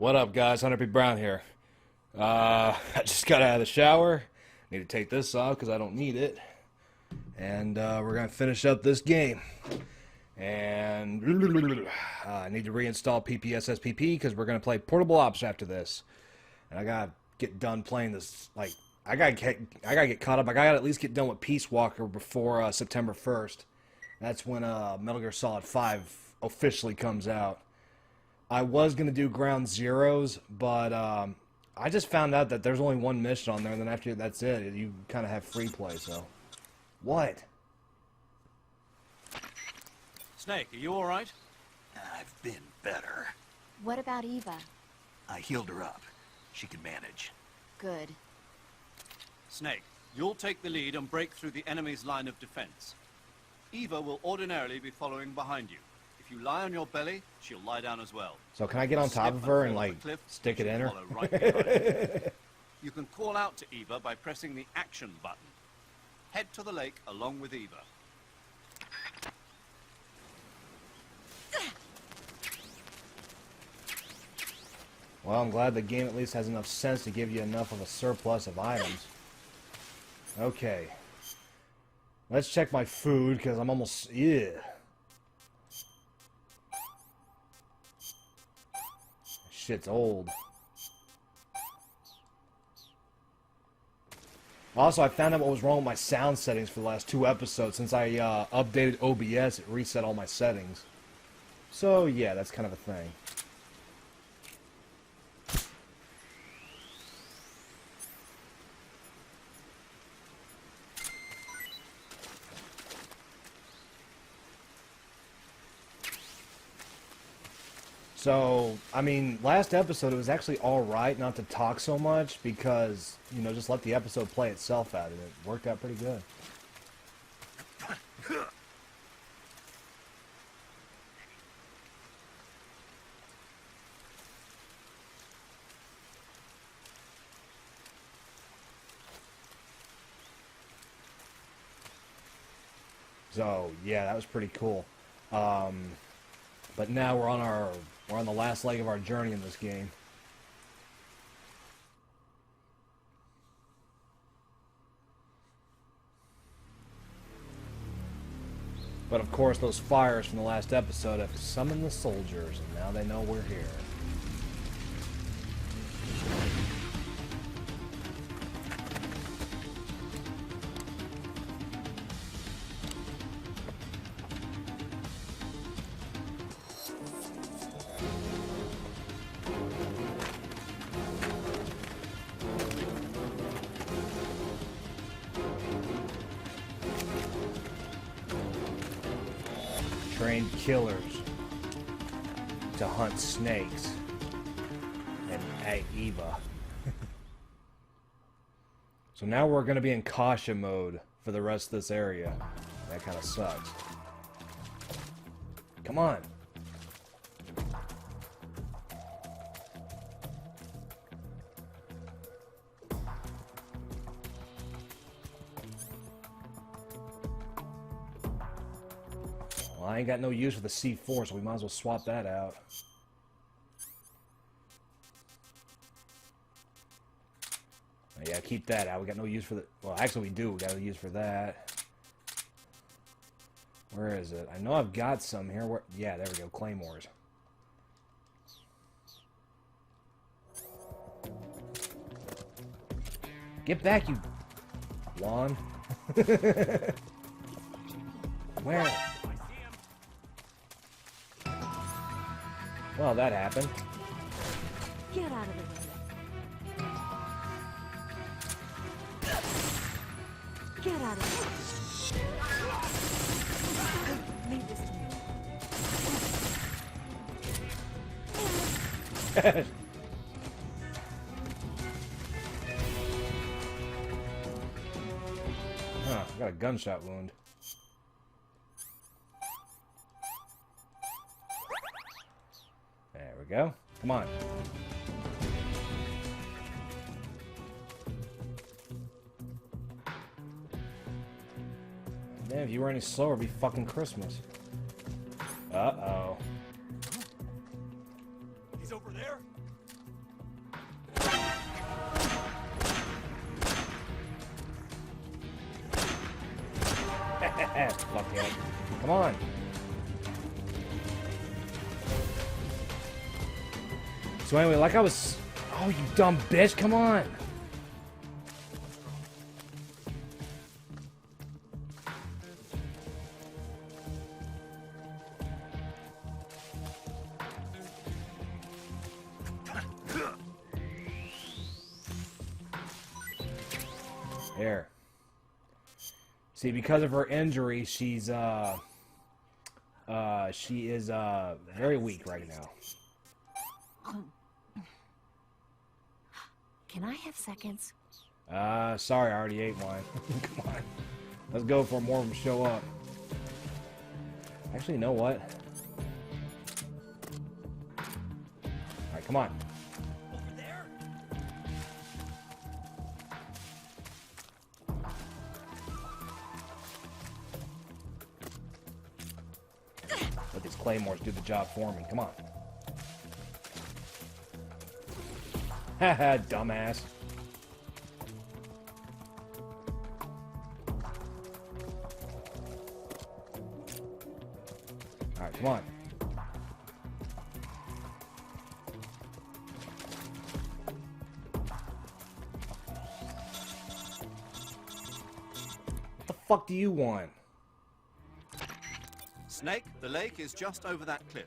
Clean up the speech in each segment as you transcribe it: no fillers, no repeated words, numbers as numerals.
What up, guys? HunterPBrown here. I just got out of the shower. Need to take this off because I don't need it. And we're going to finish up this game. And I need to reinstall PPSSPP because we're going to play Portable Ops after this. And I got to get done playing this. Like, I gotta get caught up. I got to at least get done with Peace Walker before September 1st. That's when Metal Gear Solid 5 officially comes out. I was going to do Ground Zeroes, but I just found out that there's only one mission on there, and then after that's it. You kind of have free play, so. What? Snake, are you alright? I've been better. What about Eva? I healed her up. She can manage. Good. Snake, you'll take the lead and break through the enemy's line of defense. Eva will ordinarily be following behind you. If you lie on your belly, she'll lie down as well. So can I get on top of her and, like, stick it in her? Right you can call out to Eva by pressing the action button. Head to the lake along with Eva. Well, I'm glad the game at least has enough sense to give you enough of a surplus of items. Okay. Let's check my food, because I'm almost... Yeah. Shit's old. Also, I found out what was wrong with my sound settings for the last 2 episodes. Since I updated OBS, it reset all my settings. So, yeah, that's kind of a thing. So, I mean, last episode it was actually alright not to talk so much because, you know, just let the episode play itself out and it worked out pretty good. So, yeah, that was pretty cool. But now we're on the last leg of our journey in this game. But of course, those fires from the last episode have summoned the soldiers, and now they know we're here. Trained killers to hunt snakes and Eva. So now we're going to be in Kasha mode for the rest of this area. That kind of sucks. Come on. Well, I ain't got no use for the C4, so we might as well swap that out. Oh, yeah, keep that out. We got no use for the... Well, actually we do. We got no use for that. Where is it? I know I've got some here. Where... Yeah, there we go. Claymores. Get back, you... Lawn. Where... Well, that happened. Get out of the way. Get out of the way. Leave this to me. Huh, got a gunshot wound. There we go. Come on. Man, if you were any slower, it'd be fucking Christmas. Uh-oh. He's over there? Fuckhead. Come on. So anyway, like I was... Oh, you dumb bitch, come on! There. See, because of her injury, she is very weak right now. Can I have seconds? Sorry, I already ate one. Come on. Let's go before more of them show up. Actually, you know what? Alright, come on. Over there? Let these claymores do the job for me. Come on. Haha, dumbass. Alright, come on. What the fuck do you want? Snake, the lake is just over that cliff.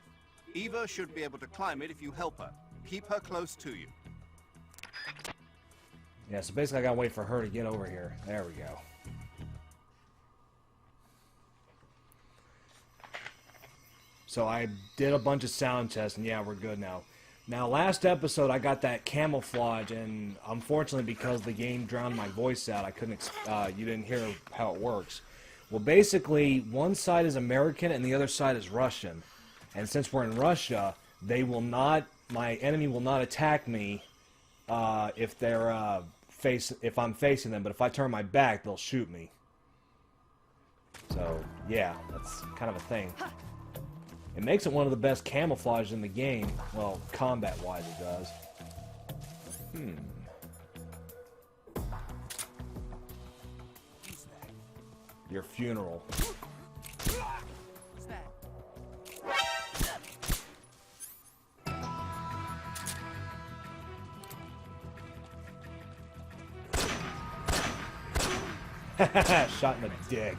Eva should be able to climb it if you help her. Keep her close to you. Yeah, so basically I gotta wait for her to get over here. There we go. So I did a bunch of sound tests, and yeah, we're good now. Now, last episode I got that camouflage, and unfortunately because the game drowned my voice out, I couldn't, you didn't hear how it works. Well, basically, one side is American and the other side is Russian. And since we're in Russia, they will not, my enemy will not attack me if they're if I'm facing them, but if I turn my back, they'll shoot me. So, yeah, that's kind of a thing. It makes it one of the best camouflage in the game. Well, combat-wise it does. Your funeral. What's that? Shot in the dick.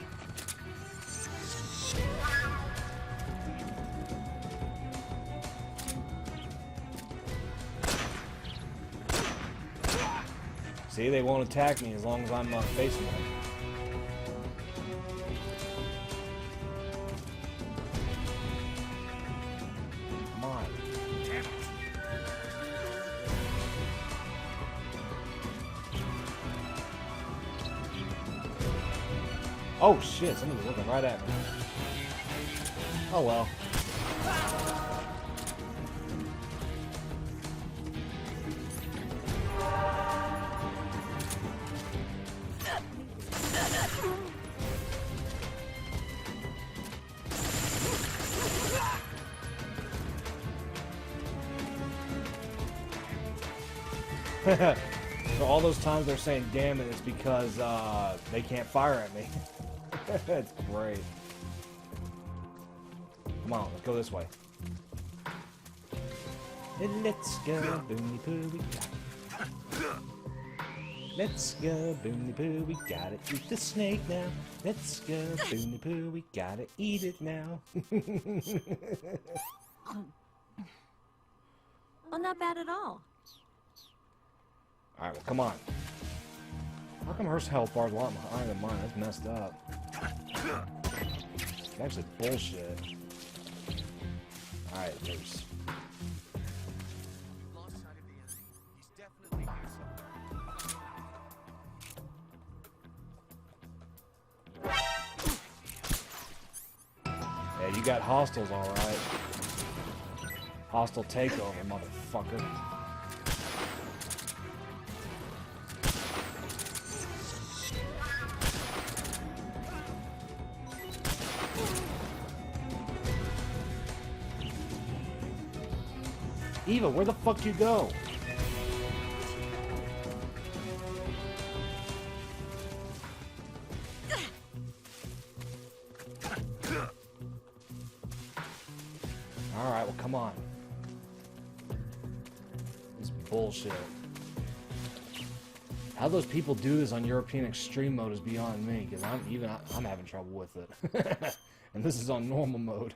See, they won't attack me as long as I'm not facing them. Come on. Oh shit, somebody's looking right at me. Oh well. So all those times they're saying damn it, it's because they can't fire at me. That's great. Come on, let's go this way. Let's go, Boony Poo, we got it. Let's go, Boony Poo, we gotta eat the snake now. Let's go, Boony Poo, we gotta eat it now. Well, not bad at all. Alright, well, come on. How come her health bar's a lot higher than mine? That's messed up. It's actually bullshit. Alright, loose. Lost sight of the enemy. He's definitely here somewhere. Yeah, you got hostiles, alright. Hostile takeover, motherfucker. Eva, where the fuck you go? Alright, well, come on. This bullshit. How those people do this on European Extreme mode is beyond me, because I'm having trouble with it. And this is on normal mode.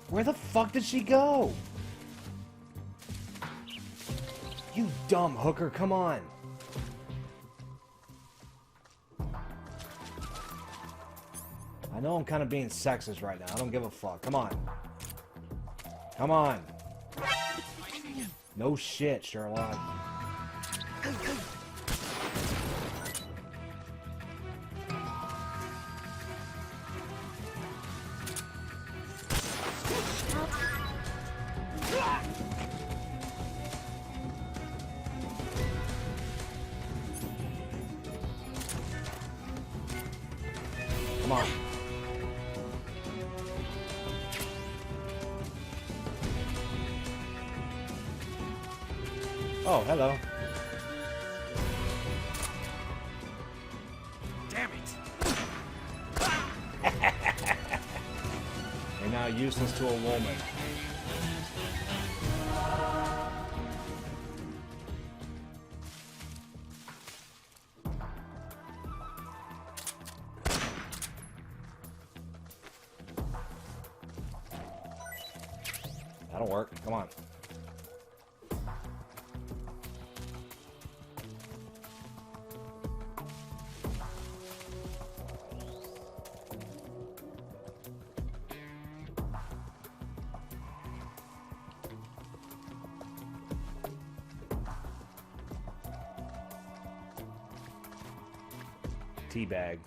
Where the fuck did she go? You dumb hooker, come on. I know I'm kind of being sexist right now. I don't give a fuck. Come on. Come on. No shit, Sherlock. Come on. Oh, hello. Damn it! You're now useless to a woman. That'll work. Come on. Teabag.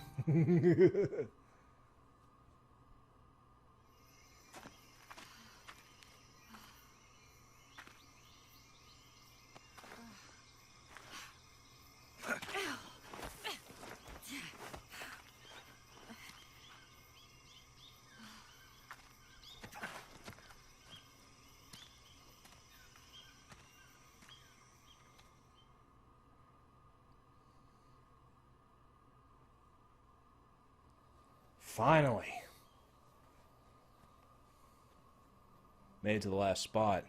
Finally. Made it to the last spot.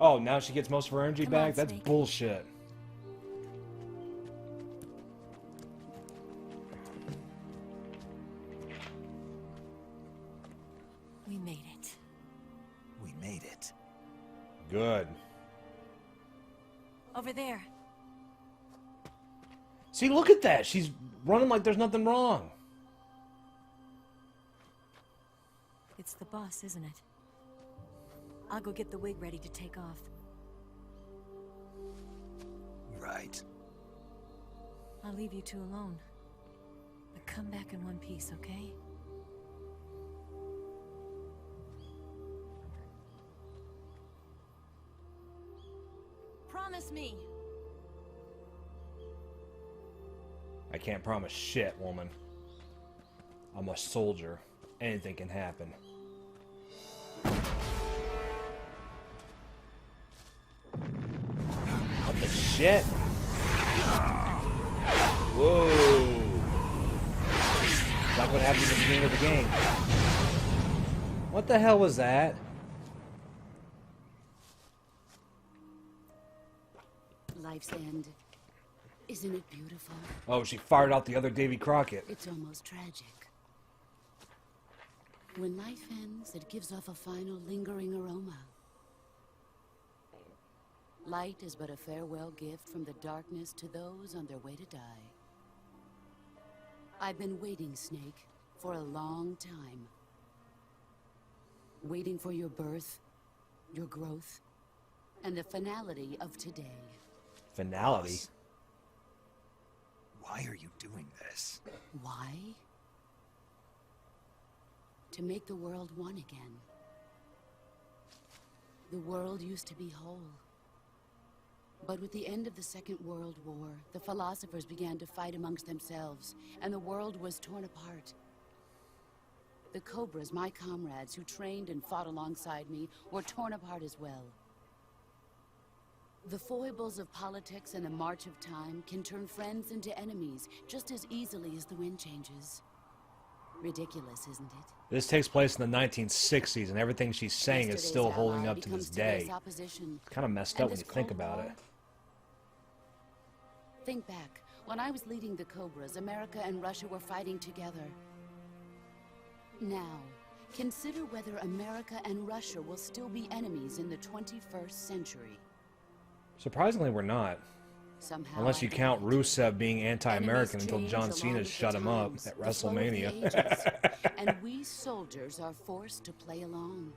Oh, now she gets most of her energy Come back? on, That's Snake. bullshit. We made it. We made it. Good. Over there. See, look at that. She's running like there's nothing wrong. It's the boss, isn't it? I'll go get the wig ready to take off. Right. I'll leave you two alone. But come back in one piece, okay? Promise me. I can't promise shit, woman. I'm a soldier. Anything can happen. What the shit? Whoa. That's what happened at the beginning of the game. What the hell was that? Life's end. Isn't it beautiful? Oh, she fired out the other Davy Crockett. It's almost tragic. When life ends, it gives off a final lingering aroma. Light is but a farewell gift from the darkness to those on their way to die. I've been waiting, Snake, for a long time. Waiting for your birth, your growth, and the finality of today. Finality? Why are you doing this? Why? To make the world one again. The world used to be whole. But with the end of the Second World War, the philosophers began to fight amongst themselves, and the world was torn apart. The Cobras, my comrades who trained and fought alongside me, were torn apart as well. The foibles of politics and the march of time can turn friends into enemies just as easily as the wind changes. Ridiculous, isn't it? This takes place in the 1960s, and everything she's saying is still Yesterday's holding ally up to becomes this day. today's opposition. It's kind of messed And up when this you think Cold about War? it. Think back. When I was leading the Cobras, America and Russia were fighting together. Now, consider whether America and Russia will still be enemies in the 21st century. Surprisingly, we're not. Somehow, Unless you count Rusev being anti-American Enemies until change John along Cena with the shut him up times, at the flow of the WrestleMania. ages, and we soldiers are forced to play along.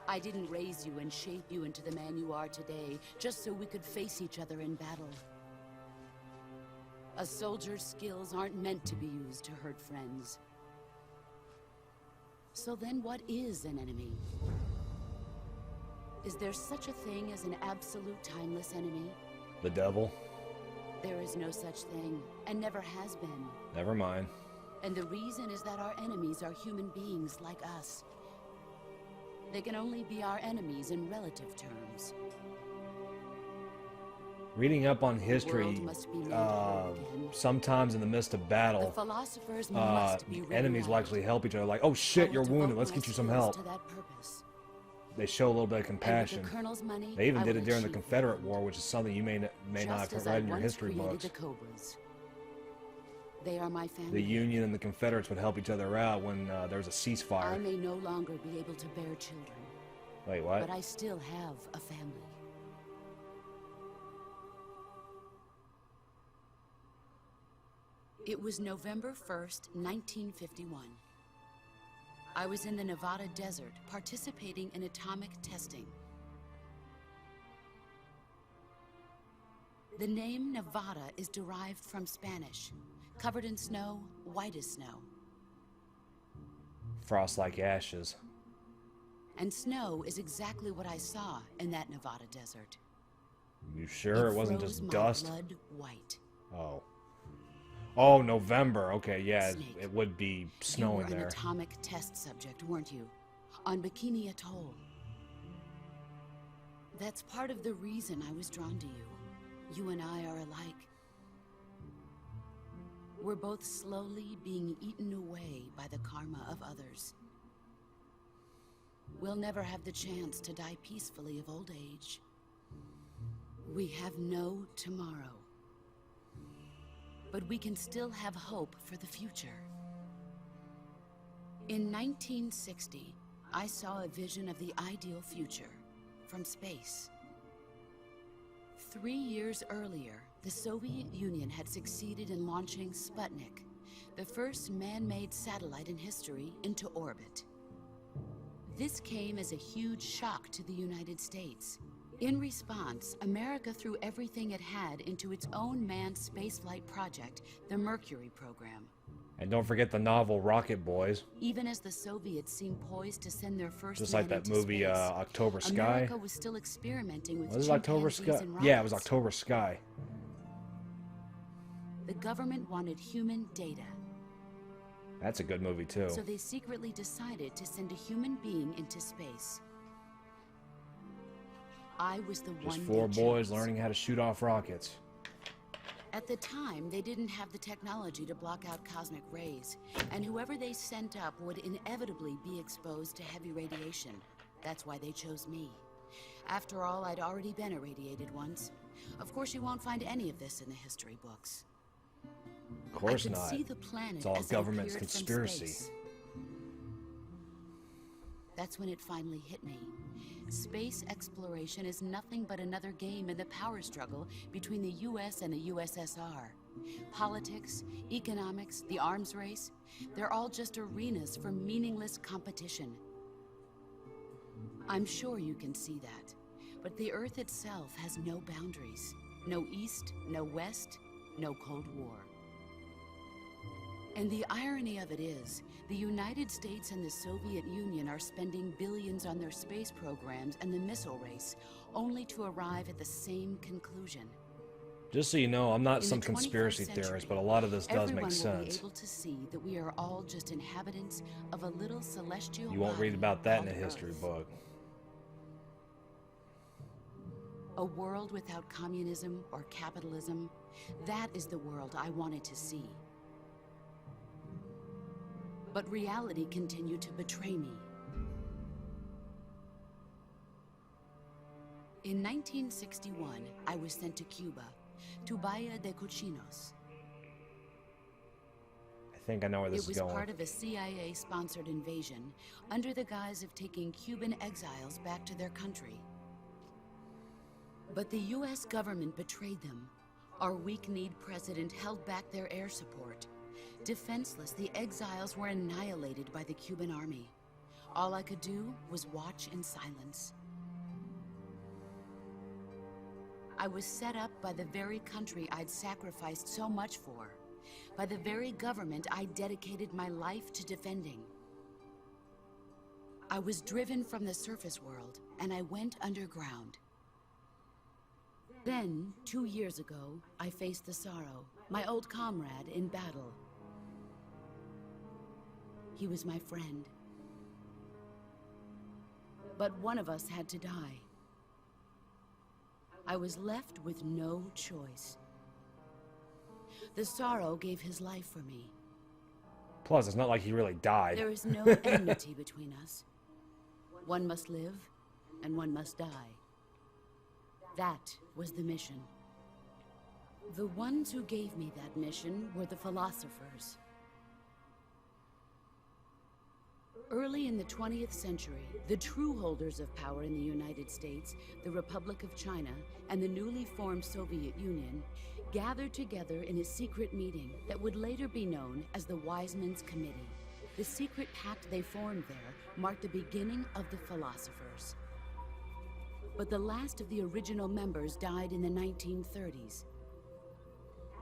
I didn't raise you and shape you into the man you are today, just so we could face each other in battle. A soldier's skills aren't meant to be used to hurt friends. So then what is an enemy? Is there such a thing as an absolute timeless enemy? The devil? There is no such thing, and never has been. Never mind. And the reason is that our enemies are human beings like us. They can only be our enemies in relative terms. Reading up on history, world must be made whole again. sometimes in the midst of The battle, philosophers must be enemies will reunited. actually help each other. Like, oh shit, I you're will wounded, devote let's my get you some skills help. to that purpose. They show a little bit of And with compassion. the Colonel's money, They even I did will it during the achieve Confederate that. War, which is something you may not Just have as I read in your once history created books. the Cobras. They are my family. The Union and the Confederates would help each other out when there was a I ceasefire. may no longer be able to bear children, Wait, what? but I still have a family. It was November 1st, 1951. I was in the Nevada desert participating in atomic testing. The name Nevada is derived from Spanish, covered in snow, white as snow. Frost like ashes. And snow is exactly what I saw in that Nevada desert. You sure it wasn't froze just my dust? blood white. Oh. Oh, November. Okay, yeah, Snake, it would be You snowing were an there. atomic test subject, weren't you? On Bikini Atoll. That's part of the reason I was drawn to you. You and I are alike. We're both slowly being eaten away by the karma of others. We'll never have the chance to die peacefully of old age. We have no tomorrow. But we can still have hope for the future. In 1960, I saw a vision of the ideal future from space. 3 years earlier, the Soviet Union had succeeded in launching Sputnik, the first man-made satellite in history, into orbit. This came as a huge shock to the United States. In response, America threw everything it had into its own manned spaceflight project, the Mercury program. And don't forget the novel Rocket Boys. Even as the Soviets seemed poised to send their first Just man like that into movie space, October Sky. America was still experimenting with Was it October chimpanzees Sky? and Yeah, it was rockets. October Sky. The government wanted human data, That's a good movie too. so they secretly decided to send a human being into space. I was the Just one four they boys chose. learning how to shoot off rockets. At the time, they didn't have the technology to block out cosmic rays, and whoever they sent up would inevitably be exposed to heavy radiation. That's why they chose me. After all, I'd already been irradiated once. Of course, you won't find any of this in the history books. Of course I could not. see the planet It's all as I government's peered from conspiracy. space. That's when it finally hit me. Space exploration is nothing but another game in the power struggle between the US and the USSR. Politics, economics, the arms race, they're all just arenas for meaningless competition. I'm sure you can see that, but the Earth itself has no boundaries. No East, no West, no Cold War. And the irony of it is, the United States and the Soviet Union are spending billions on their space programs and the missile race, only to arrive at the same conclusion. Just so you know, I'm not In some the 21st conspiracy century, theorist, but a lot of this does everyone make will sense. be able to see that we are all just inhabitants of a little celestial You won't read body about that in a called history Earth. book. A world without communism or capitalism, that is the world I wanted to see. But reality continued to betray me. In 1961, I was sent to Cuba, to Bahia de Cochinos. I think I know where this It is was going. part of a CIA-sponsored invasion under the guise of taking Cuban exiles back to their country. But the US government betrayed them. Our weak-kneed president held back their air support. Defenseless, the exiles were annihilated by the Cuban army. All I could do was watch in silence. I was set up by the very country I'd sacrificed so much for, by the very government I dedicated my life to defending. I was driven from the surface world, and I went underground. Then, 2 years ago, I faced the Sorrow, my old comrade in battle. He was my friend. But one of us had to die. I was left with no choice. The Sorrow gave his life for me. Plus, it's not like he really died. There is no enmity between us. One must live, and one must die. That was the mission. The ones who gave me that mission were the philosophers. Early in the 20th century, the true holders of power in the United States, the Republic of China, and the newly formed Soviet Union gathered together in a secret meeting that would later be known as the Wise Men's Committee. The secret pact they formed there marked the beginning of the philosophers. But the last of the original members died in the 1930s.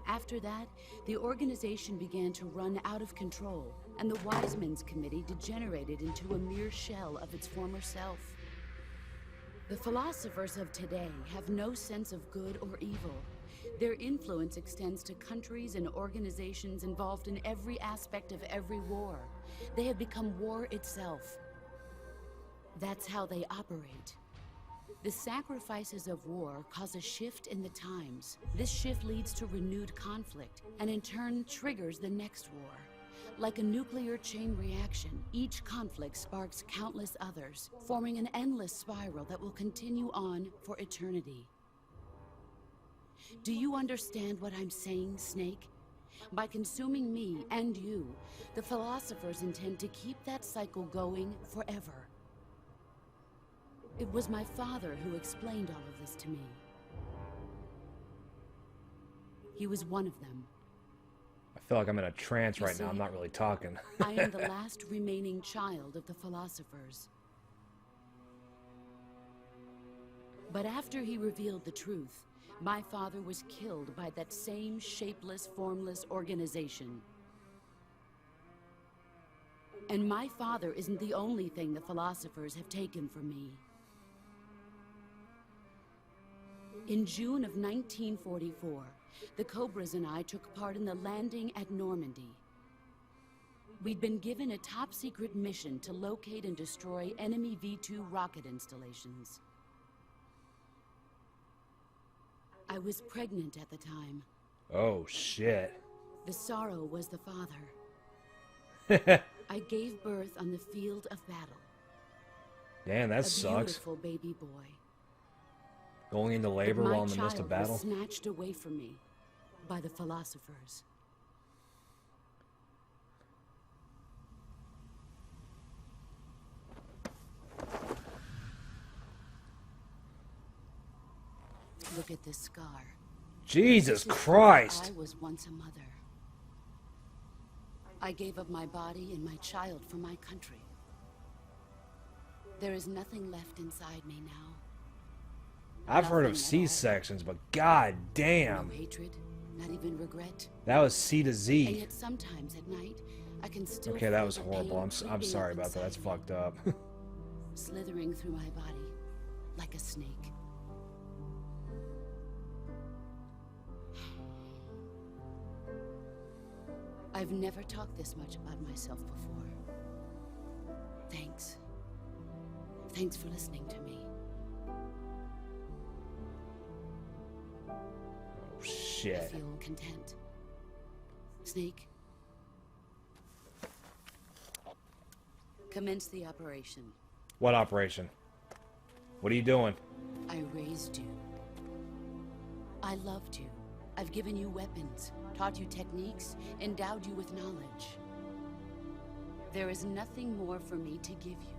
After that, the organization began to run out of control, and the Wise Men's Committee degenerated into a mere shell of its former self. The philosophers of today have no sense of good or evil. Their influence extends to countries and organizations involved in every aspect of every war. They have become war itself. That's how they operate. The sacrifices of war cause a shift in the times. This shift leads to renewed conflict, and in turn triggers the next war. Like a nuclear chain reaction, each conflict sparks countless others, forming an endless spiral that will continue on for eternity. Do you understand what I'm saying, Snake? By consuming me and you, the philosophers intend to keep that cycle going forever. It was my father who explained all of this to me. He was one of them. I feel like I'm in a trance You right now. see, I'm not really talking. I am the last remaining child of the philosophers. But after he revealed the truth, my father was killed by that same shapeless, formless organization. And my father isn't the only thing the philosophers have taken from me. In June of 1944, the Cobras and I took part in the landing at Normandy. We'd been given a top-secret mission to locate and destroy enemy V-2 rocket installations. I was pregnant at the time. Oh, shit. The Sorrow was the father. I gave birth on the field of battle. Damn, that A sucks. beautiful baby boy. Going into But labor my while in the midst of child battle. was snatched away from me by the philosophers. Look at this scar. Jesus This is Christ! where I was once a mother. I gave up my body and my child for my country. There is nothing left inside me now. I've heard of Nothing at all. C-sections, but god No damn. hatred, not even regret. That was C to And Z. yet sometimes at night, I can still Okay, that feel was the horrible. pain I'm creeping sorry up about that. That's inside me, fucked up. slithering through my body like a snake. I've never talked this much about myself before. Thanks. Thanks for listening to me. Oh, I shit. feel content. Snake. Commence the operation. What operation? What are you doing? I raised you. I loved you. I've given you weapons, taught you techniques, endowed you with knowledge. There is nothing more for me to give you.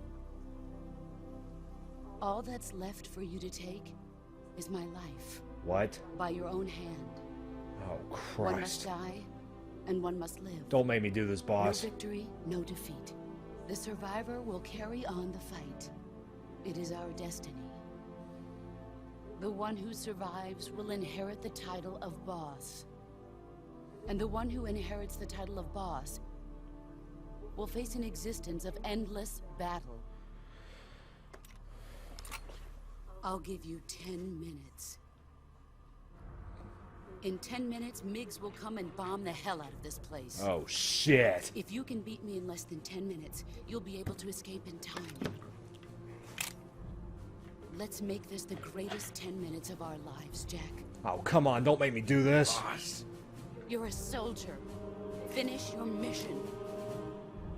All that's left for you to take is my life, What? by your own hand. Oh, One must Christ. die, and one must live. Don't make me do this, No boss. victory, no defeat. The survivor will carry on the fight. It is our destiny. The one who survives will inherit the title of boss. And the one who inherits the title of boss will face an existence of endless battle. I'll give you 10 minutes. In 10 minutes, Miggs will come and bomb the hell out of this place. Oh, shit. If you can beat me in less than 10 minutes, you'll be able to escape in time. Let's make this the greatest 10 minutes of our lives, Jack. Oh, come on. Don't make me do this. Boss. You're a soldier. Finish your mission.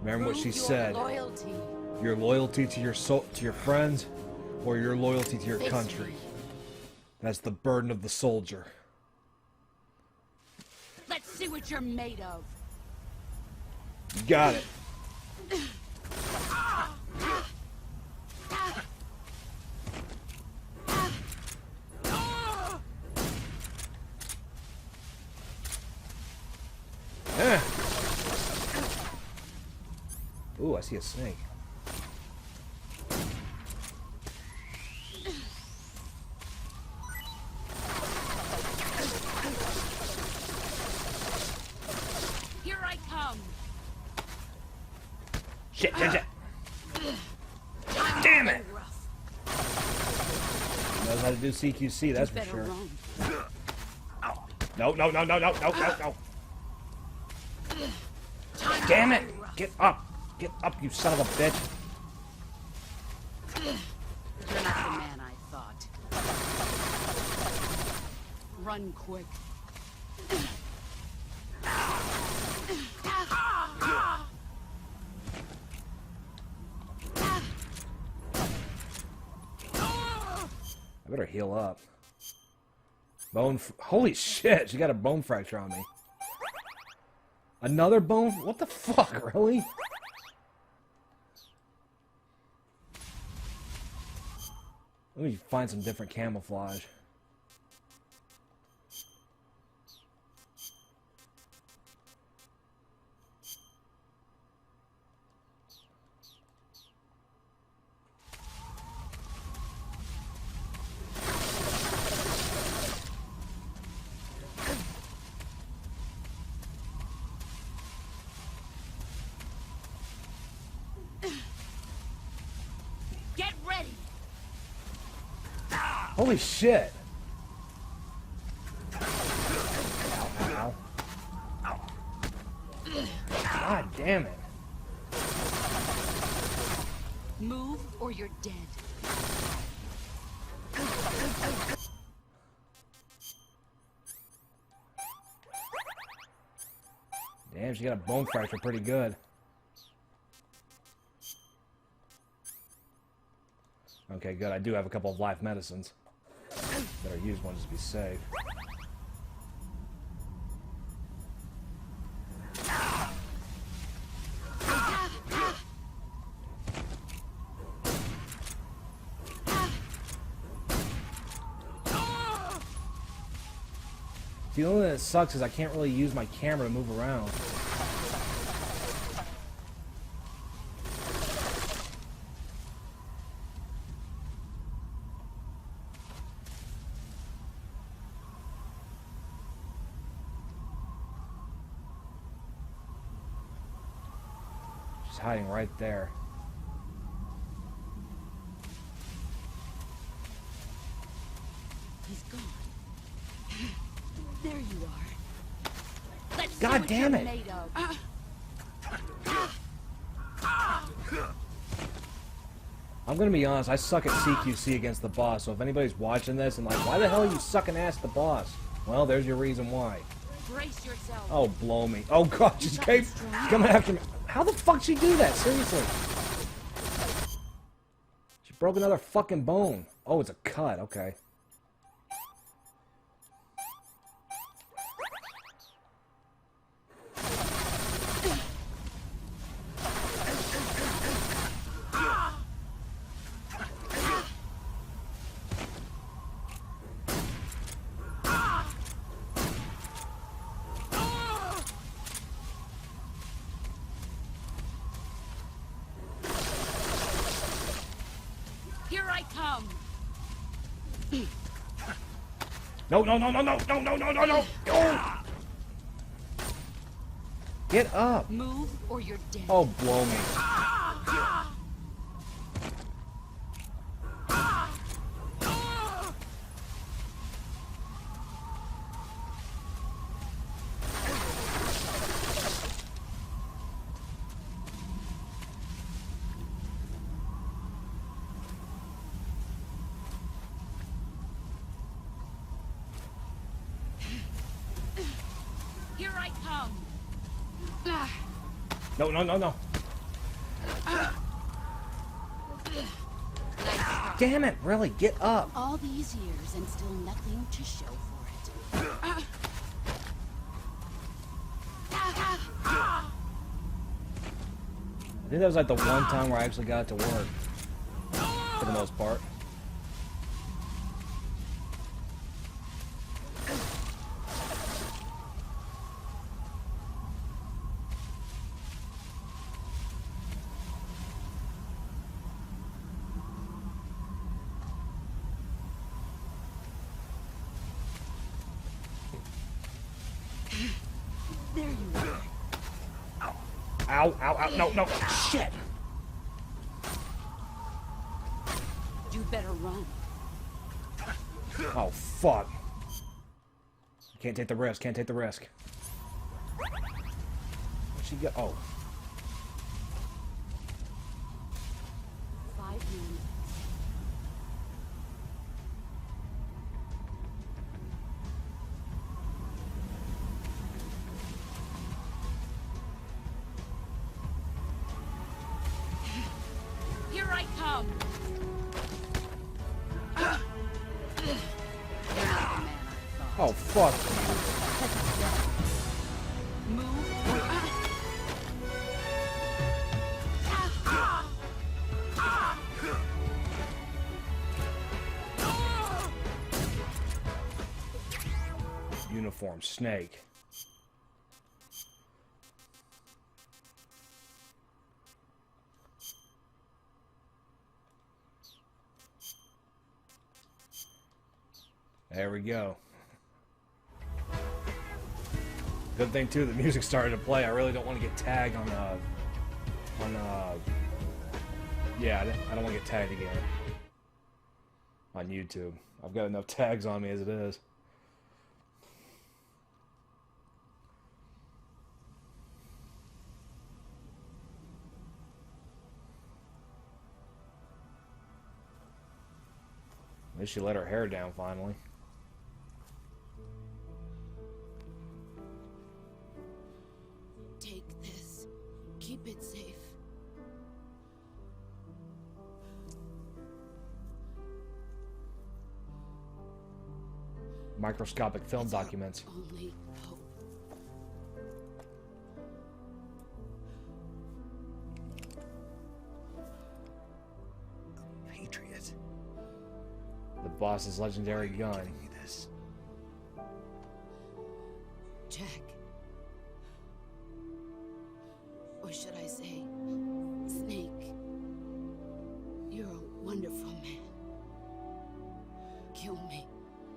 Remember what Prove she your said. loyalty. Your loyalty to your to your friends, or your loyalty to your Face country. me. That's the burden of the soldier. Let's see what you're made of. You got it. Eh. Ooh, I see a snake. Here I come. Shit, shit, shit. Damn it! Rough. Knows how to do CQC, that's for Better sure. run. No, no, no, no, no, no, no, no. Damn it! Get up! Get up, you son of a bitch! You're not the man I thought. Run quick. I better heal up. Holy shit, she got a bone fracture on me. Another bone? What the fuck, really? Let me find some different camouflage. Get ready. Holy shit! Ow, ow. God damn it. Move or you're dead. Damn, she got a bone fracture pretty good. Okay, good. I do have a couple of life medicines. Better use one just to be safe. The only thing that sucks is I can't really use my camera to move around. She's hiding right there. He's gone. There you are. Let's God see what damn you're it. made of. I'm gonna be honest, I suck at CQC against the boss, so if anybody's watching this and like, why the hell are you sucking ass the boss? Well, there's your reason why. Brace yourself. Oh, blow me. Oh god, she's coming after me. How the fuck she do that? Seriously. She broke another fucking bone. Oh, it's a cut, okay. Here I come. No, no, no, no, no, no, no, no, no, no, no! Get up! Move or you're dead. Oh, blow me. Here I come. No, no, no, no. Damn it, really, get up. All these years and still nothing to show for it. I think that was like the one time where I actually got it to work. For the most part. There you are. Ow, ow, ow, no, no, shit! You better run. Oh, fuck. Can't take the risk, can't take the risk. Where'd she go? Oh. 5 minutes. Here I come. Oh, fuck. Move. Uniform snake. There we go. Good thing too, the music started to play. I really don't want to get tagged on yeah, I don't want to get tagged again on YouTube. I've got enough tags on me as it is. At least she let her hair down finally. Take this. Keep it safe. Microscopic film It's our documents. only hope. Patriot. The boss's legendary Why are you gun. giving me this? Jack. Or should I say, Snake. You're a wonderful man. Kill me.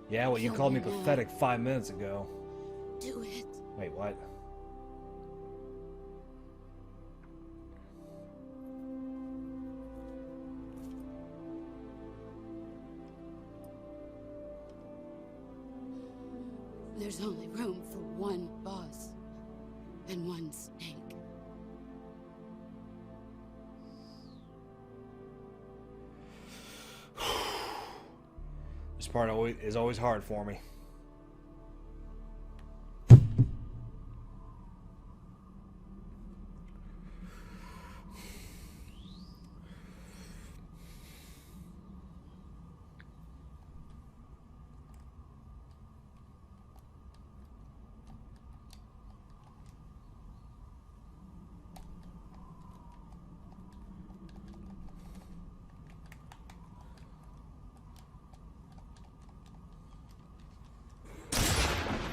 Yeah, well, you Kill called me me now. pathetic 5 minutes ago. Do it. Wait, what? There's only room for one boss and one snake. This part is always hard for me.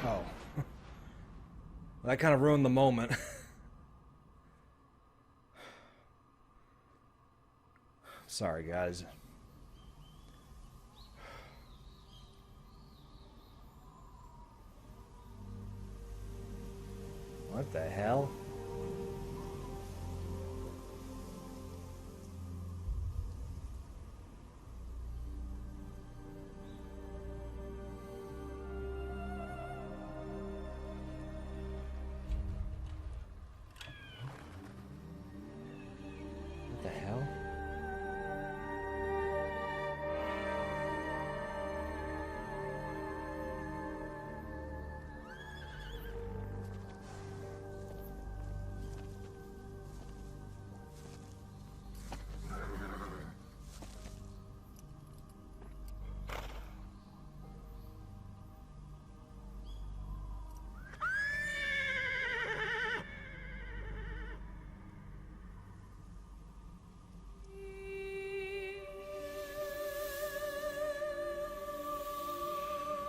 Oh. That kind of ruined the moment. Sorry, guys. What the hell? What the hell?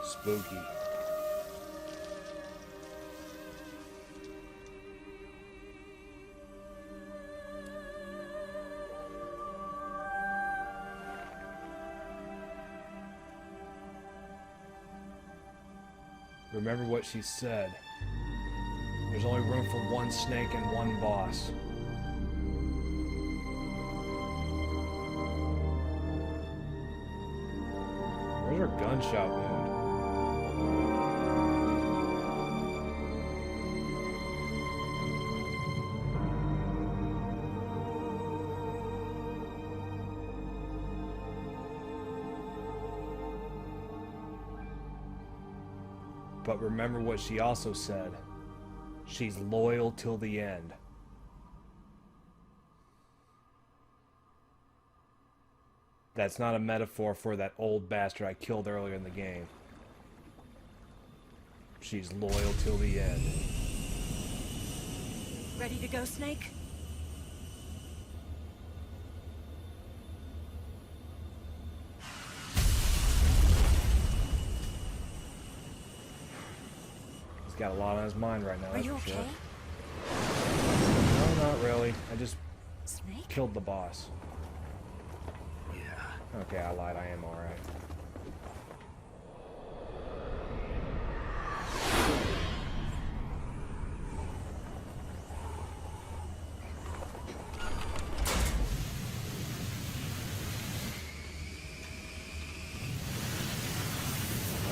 Spooky. Remember what she said. There's only room for one snake and one boss. Where's her gunshot wound? But remember what she also said. She's loyal till the end. That's not a metaphor for that old bastard I killed earlier in the game. She's loyal till the end. Ready to go, Snake? He's got a lot on his mind right now. Are you that's for okay? Sure. No, not really. I just Snake? killed the boss. Yeah. Okay, I lied. I am alright.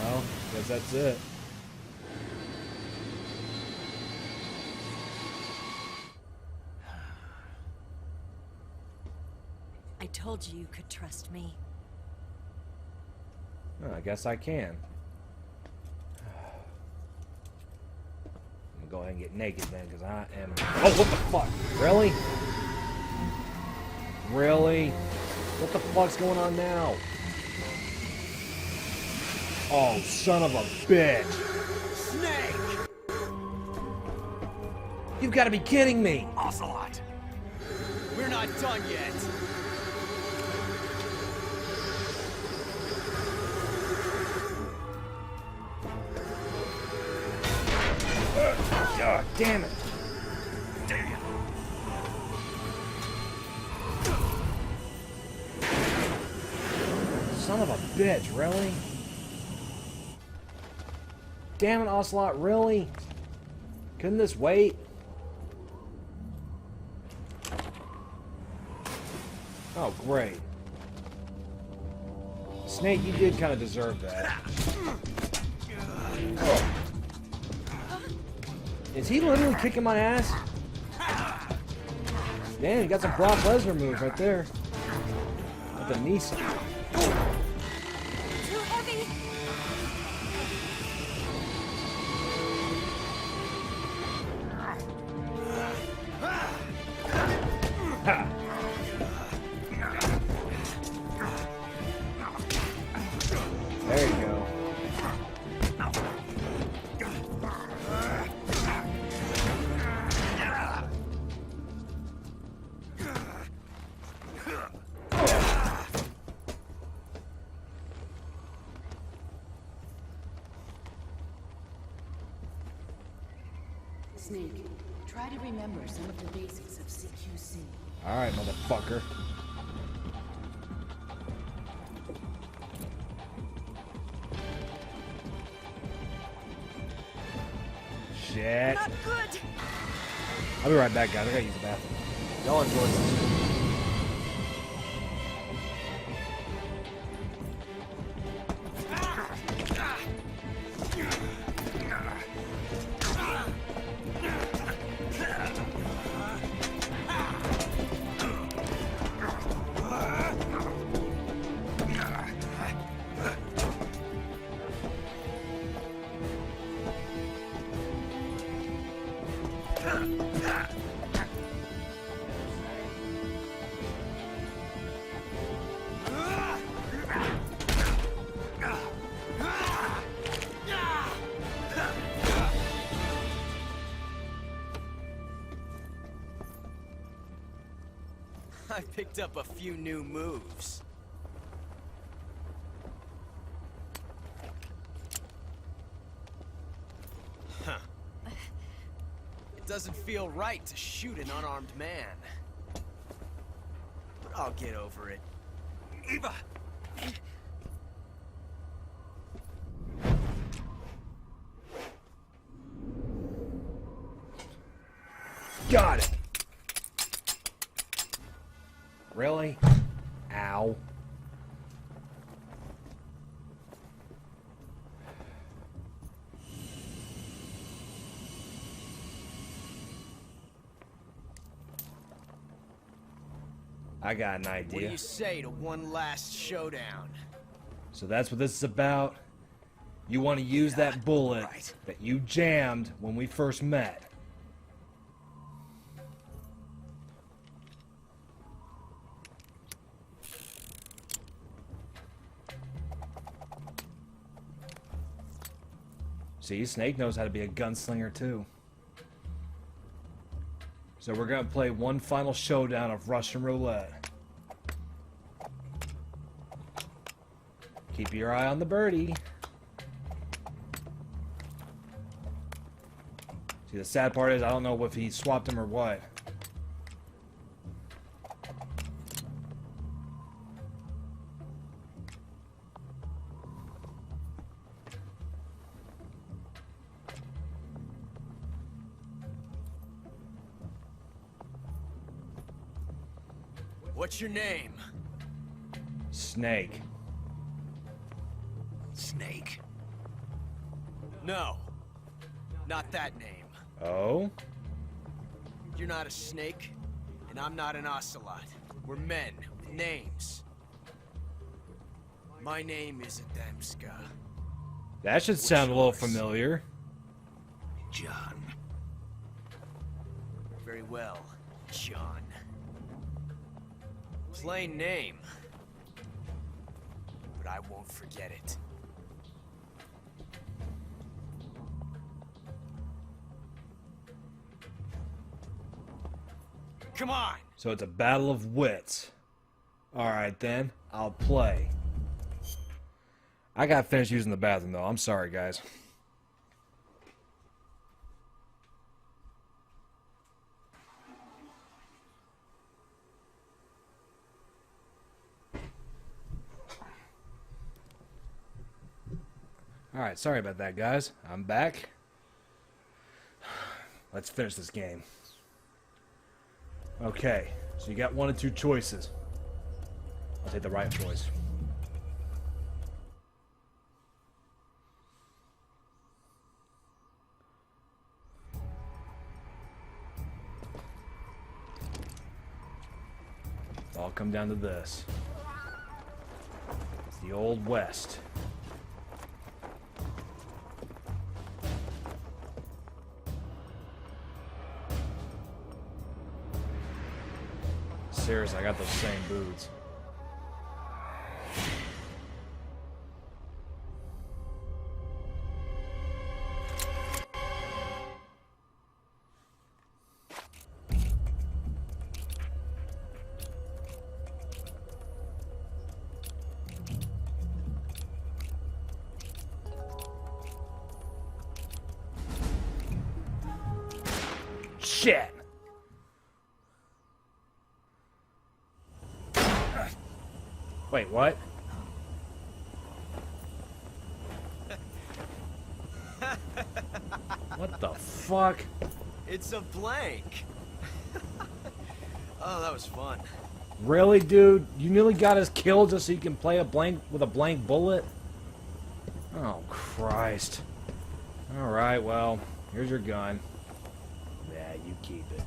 Well, guess that's it. I told you you could trust me. Well, I guess I can. I'm gonna go ahead and get naked then, because I am... Oh, what the fuck? Really? Really? What the fuck's going on now? Oh, son of a bitch! Snake! You've got to be kidding me! Ocelot! We're not done yet! God damn it! Damn! Son of a bitch, really? Damn it, Ocelot, really? Couldn't this wait? Oh, great. Snake, you did kind of deserve that. Oh. Is he literally kicking my ass? Damn, he got some Brock Lesnar moves right there. With the knee. Too heavy. Ha! There you go. Snake, try to remember some of the basics of CQC. Alright, motherfucker. Shit. Not good. I'll be right back, guys. I gotta use the bathroom. Y'all enjoy this. I picked up a few new moves. Huh. It doesn't feel right to shoot an unarmed man. But I'll get over it. Eva! Got it. Really? Ow. I got an idea. What do you say to one last showdown? So that's what this is about. You want to use that bullet Right. that you jammed when we first met. See, Snake knows how to be a gunslinger too. So we're gonna play one final showdown of Russian roulette. Keep your eye on the birdie. See, the sad part is I don't know if he swapped him or what. What's your name? Snake. Snake? No. Not that name. Oh? You're not a snake, and I'm not an ocelot. We're men with names. My name is Adamska. That should sound a little yours? familiar. John. Very well, John. Plain name. But I won't forget it. Come on! So it's a battle of wits. Alright then, I'll play. I gotta finish using the bathroom though. I'm sorry, guys. Alright, sorry about that, guys. I'm back. Let's finish this game. Okay, so you got one of two choices. I'll take the right choice. all come down to this. It's the Old West. Seriously, I got those same boots. Shit! Wait, what? What the fuck? It's a blank. Oh, that was fun. Really, dude? You nearly got us killed just so you can play a blank with a blank bullet? Oh, Christ. Alright, well, here's your gun. Yeah, you keep it.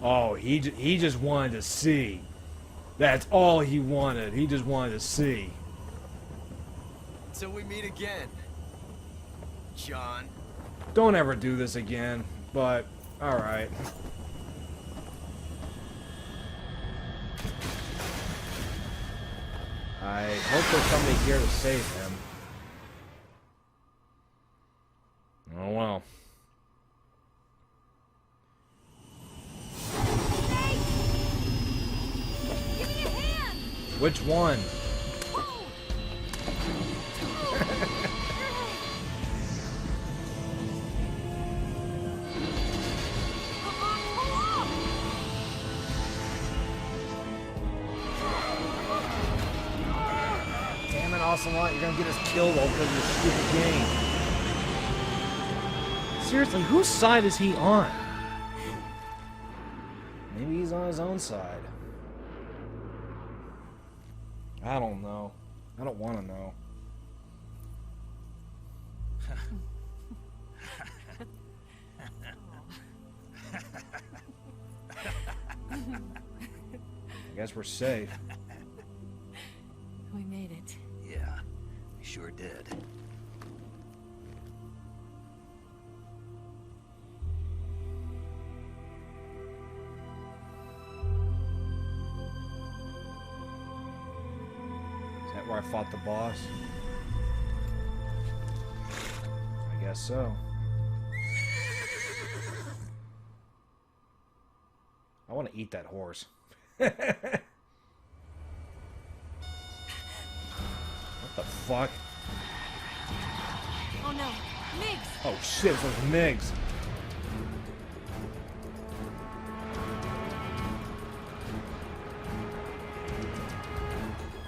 Oh, he just wanted to see. That's all he wanted. He just wanted to see. Till we meet again, John. Don't ever do this again, but alright. I hope there's somebody here to save him. Oh well. Give me a hand! Which one? Damn it, Ocelot, you're gonna get us killed all because of this stupid game. Seriously, whose side is he on? Maybe he's on his own side. I don't know. I don't want to know. I guess we're safe. We made it. Yeah, we sure did. Is that where I fought the boss? I guess so. I want to eat that horse. What the fuck? Oh no, Migs! Oh shit, those MiGs.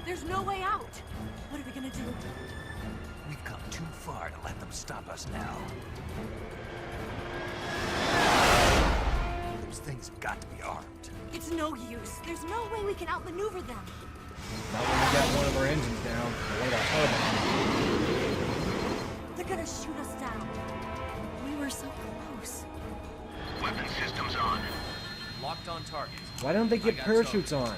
There's no way out! What are we gonna do? We've come too far to let them stop us now. Those things have got to be armed. It's no use. There's no way we can outmaneuver them. Not when we got one of our engines down. Or one of our turbines. They're gonna shoot us down. We were so close. Weapon systems on. Locked on target. Why don't they get parachutes on?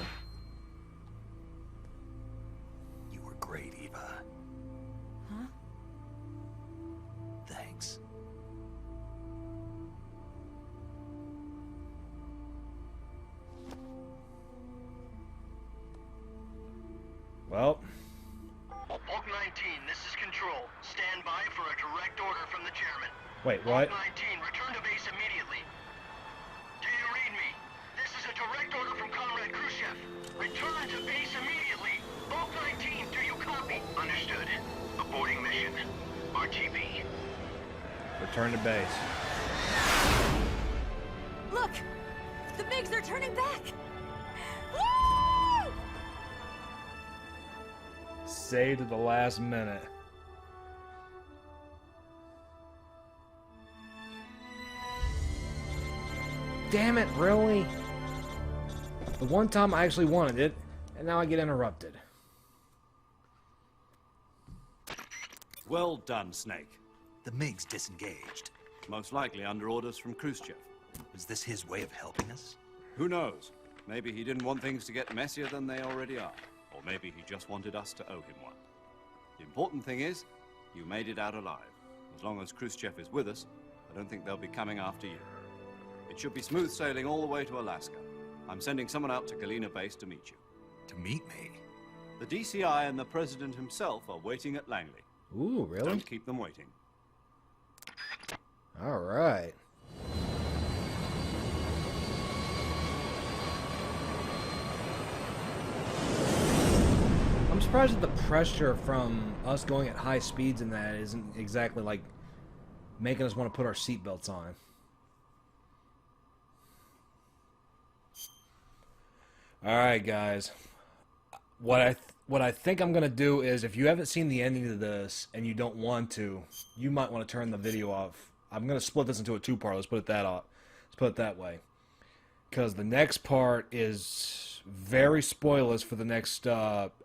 You were great, Eva. Huh? Thanks. Well, Bulk 19, this is Control. Stand by for a direct order from the chairman. wait, what? Bulk 19, return to base immediately. Do you read me? This is a direct order from Comrade Khrushchev. Return to base immediately. Bulk 19, do you copy? Understood. Aborting mission. RTB. Return to base. Look! The Migs are turning back! Woo! Saved at the last minute. Damn it, really? The one time I actually wanted it, and now I get interrupted. Well done, Snake. The MiGs disengaged. Most likely under orders from Khrushchev. Was this his way of helping us? Who knows? Maybe he didn't want things to get messier than they already are. Or maybe he just wanted us to owe him one. The important thing is, you made it out alive. As long as Khrushchev is with us, I don't think they'll be coming after you. It should be smooth sailing all the way to Alaska. I'm sending someone out to Galena Base to meet you. To meet me? The DCI and the President himself are waiting at Langley. Ooh, really? Don't keep them waiting. All right. I'm surprised that the pressure from us going at high speeds in that isn't exactly like making us want to put our seatbelts on. All right, guys. What I think I'm gonna do is, if you haven't seen the ending to this and you don't want to, you might want to turn the video off. I'm gonna split this into a two-part. Let's put it that way, because the next part is very spoilers for the next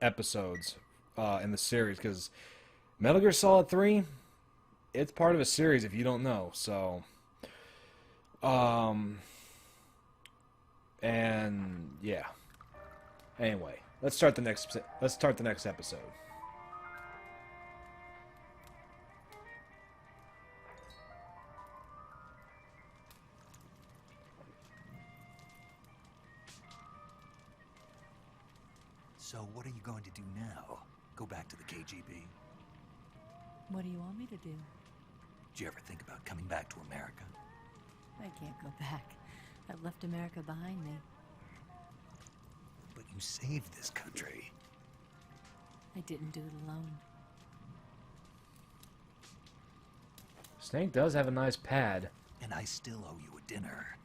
episodes in the series. Because Metal Gear Solid 3, it's part of a series if you don't know. So, and yeah. Anyway, let's start the next episode. So what are you going to do now? Go back to the KGB? What do you want me to do? Did you ever think about coming back to America? I can't go back. I've left America behind me. But you saved this country. I didn't do it alone. Snake does have a nice pad. And I still owe you a dinner.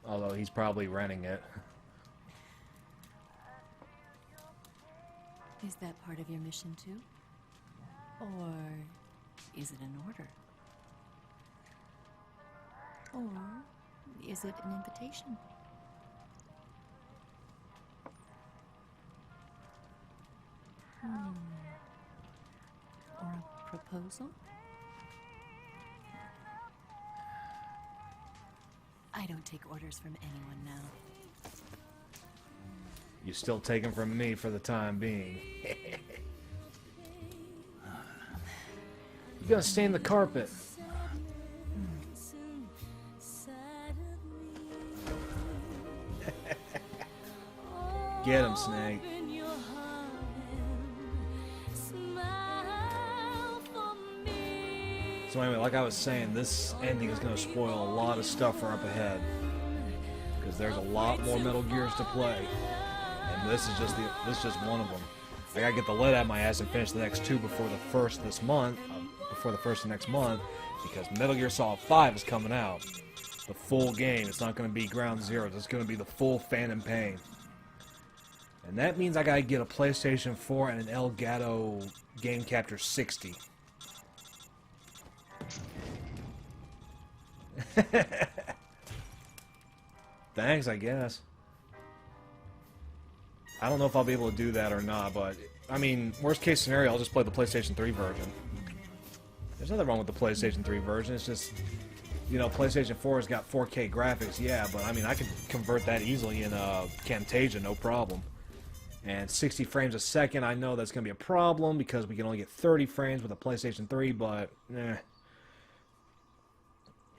Although he's probably renting it. Is that part of your mission too? Or is it an order? Or is it an invitation? Or a proposal? I don't take orders from anyone now. You still take them from me for the time being. You gotta stain the carpet. Get him, Snake. So anyway, like I was saying, this ending is going to spoil a lot of stuff for up ahead. Because there's a lot more Metal Gears to play. And this is just one of them. I gotta get the lid out of my ass and finish the next two before the first of next month, because Metal Gear Solid 5 is coming out. The full game. It's not going to be Ground Zero. It's going to be the full Phantom Pain. And that means I gotta get a PlayStation 4 and an Elgato Game Capture 60. Thanks, I guess. I don't know if I'll be able to do that or not, but I mean, worst case scenario, I'll just play the PlayStation 3 version. There's nothing wrong with the PlayStation 3 version. It's just, you know, PlayStation 4 has got 4K graphics, yeah, but I mean, I can convert that easily in Camtasia, no problem. And 60 frames a second, I know that's going to be a problem because we can only get 30 frames with a PlayStation 3, but eh.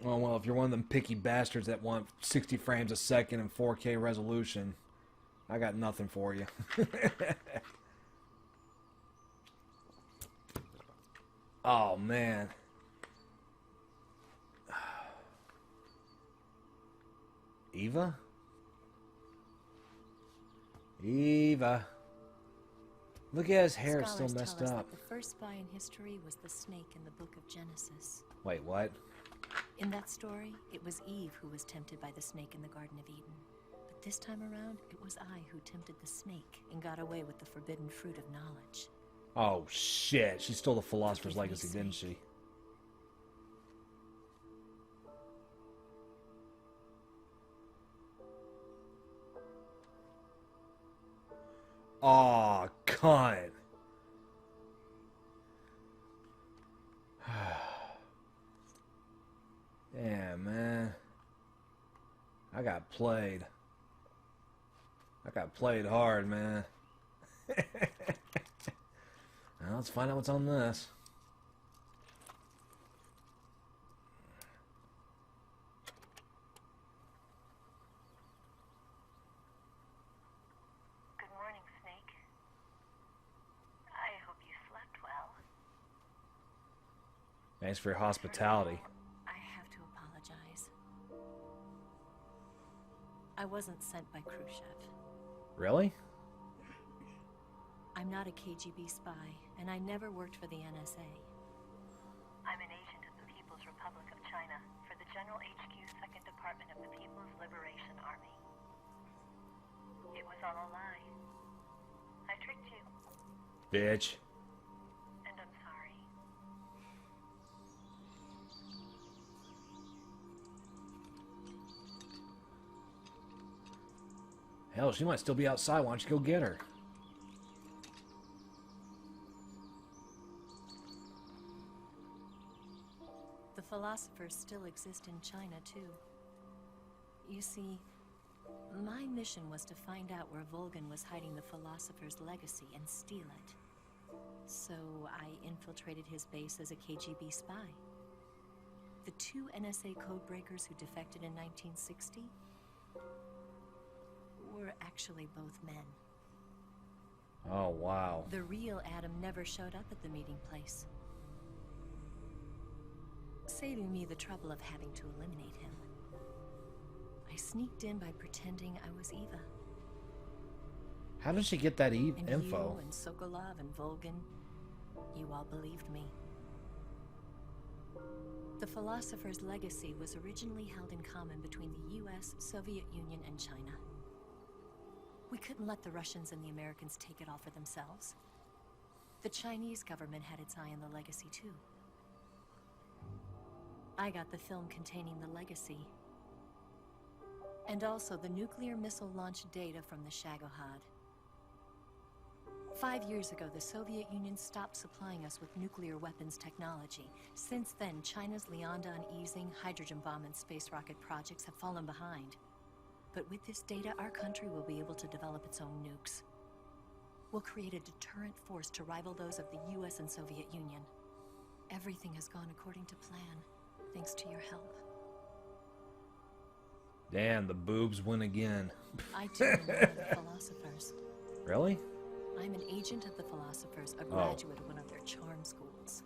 Oh, well, if you're one of them picky bastards that want 60 frames a second and 4K resolution, I got nothing for you. Oh, man. Eva? Eva. Look at his hair, it's still Scholars messed tell us up. that the first spy in history was the snake in the book of Genesis. Wait, what? In that story, it was Eve who was tempted by the snake in the Garden of Eden. But this time around, it was I who tempted the snake and got away with the forbidden fruit of knowledge. Oh, shit. She stole the Philosopher's Forgive me, Legacy, didn't she? Aw, cunt. Yeah, man. I got played. I got played hard, man. Now let's find out what's on this. Good morning, Snake. I hope you slept well. Thanks for your hospitality. I have to apologize. I wasn't sent by Khrushchev. Really? I'm not a KGB spy, and I never worked for the NSA. I'm an agent of the People's Republic of China for the General HQ 2nd Department of the People's Liberation Army. It was all a lie. I tricked you, Bitch. and I'm sorry. Hell, she might still be outside. Why don't you go get her? The philosophers still exist in China, too. You see, my mission was to find out where Volgan was hiding the philosopher's legacy and steal it. So I infiltrated his base as a KGB spy. The 2 NSA codebreakers who defected in 1960 were actually both men. Oh, wow. The real Adam never showed up at the meeting place, saving me the trouble of having to eliminate him. I sneaked in by pretending I was Eva. How did she get that And info? you and Sokolov and Volgan, you all believed me. The philosopher's legacy was originally held in common between the US, Soviet Union, and China. We couldn't let the Russians and the Americans take it all for themselves. The Chinese government had its eye on the legacy, too. I got the film containing the legacy, and also the nuclear missile launch data from the Shagohod. 5 years ago, the Soviet Union stopped supplying us with nuclear weapons technology. Since then, China's Liaodong easing, hydrogen bomb, and space rocket projects have fallen behind. But with this data, our country will be able to develop its own nukes. We'll create a deterrent force to rival those of the US and Soviet Union. Everything has gone according to plan, thanks to your help. Damn, the boobs win again. I too am one of the philosophers. Really? I'm an agent of the philosophers, a graduate of one of their charm schools.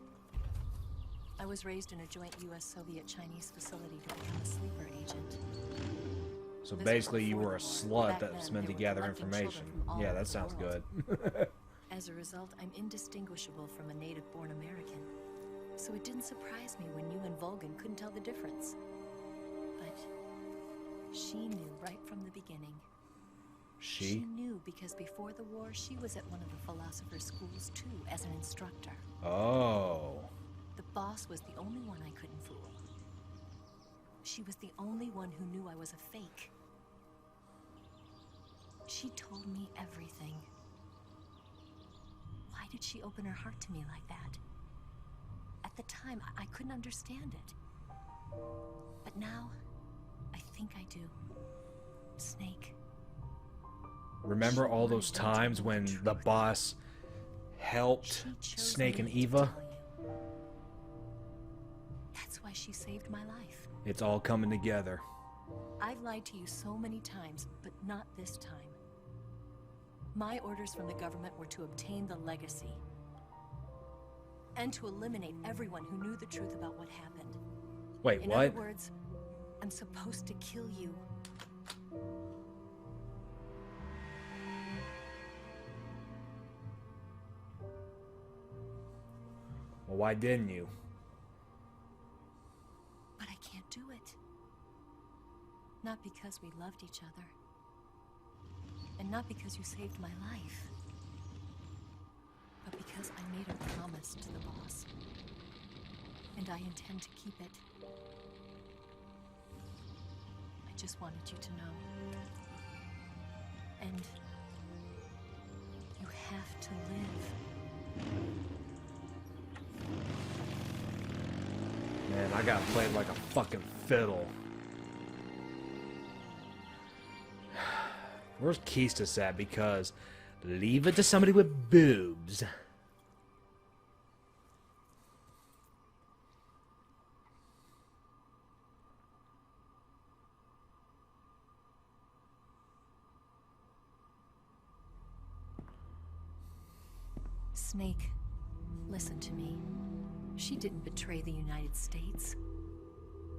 I was raised in a joint US-Soviet-Chinese facility to become a sleeper agent. So This basically was you before were a the war. slut Back that was then, meant to they were gather collecting information. children from all Yeah, over that the sounds world. good. As a result, I'm indistinguishable from a native-born American. So it didn't surprise me when you and Volgan couldn't tell the difference. But she knew right from the beginning. She knew because before the war, she was at one of the philosopher's schools too, as an instructor. Oh. The boss was the only one I couldn't fool. She was the only one who knew I was a fake. She told me everything. Why did she open her heart to me like that? At the time, I couldn't understand it. But now, I think I do. Snake. Remember all those times when the boss helped Snake and Eva? That's why she saved my life. It's all coming together. I've lied to you so many times, but not this time. My orders from the government were to obtain the legacy and to eliminate everyone who knew the truth about what happened. Wait, In what? other words, I'm supposed to kill you. Well, why didn't you? But I can't do it. Not because we loved each other. And not because you saved my life. But because I made a promise to the boss. And I intend to keep it. I just wanted you to know. And you have to live. Man, I got played like a fucking fiddle. Where's Keistis at? Because leave it to somebody with boobs. Snake, listen to me. She didn't betray the United States.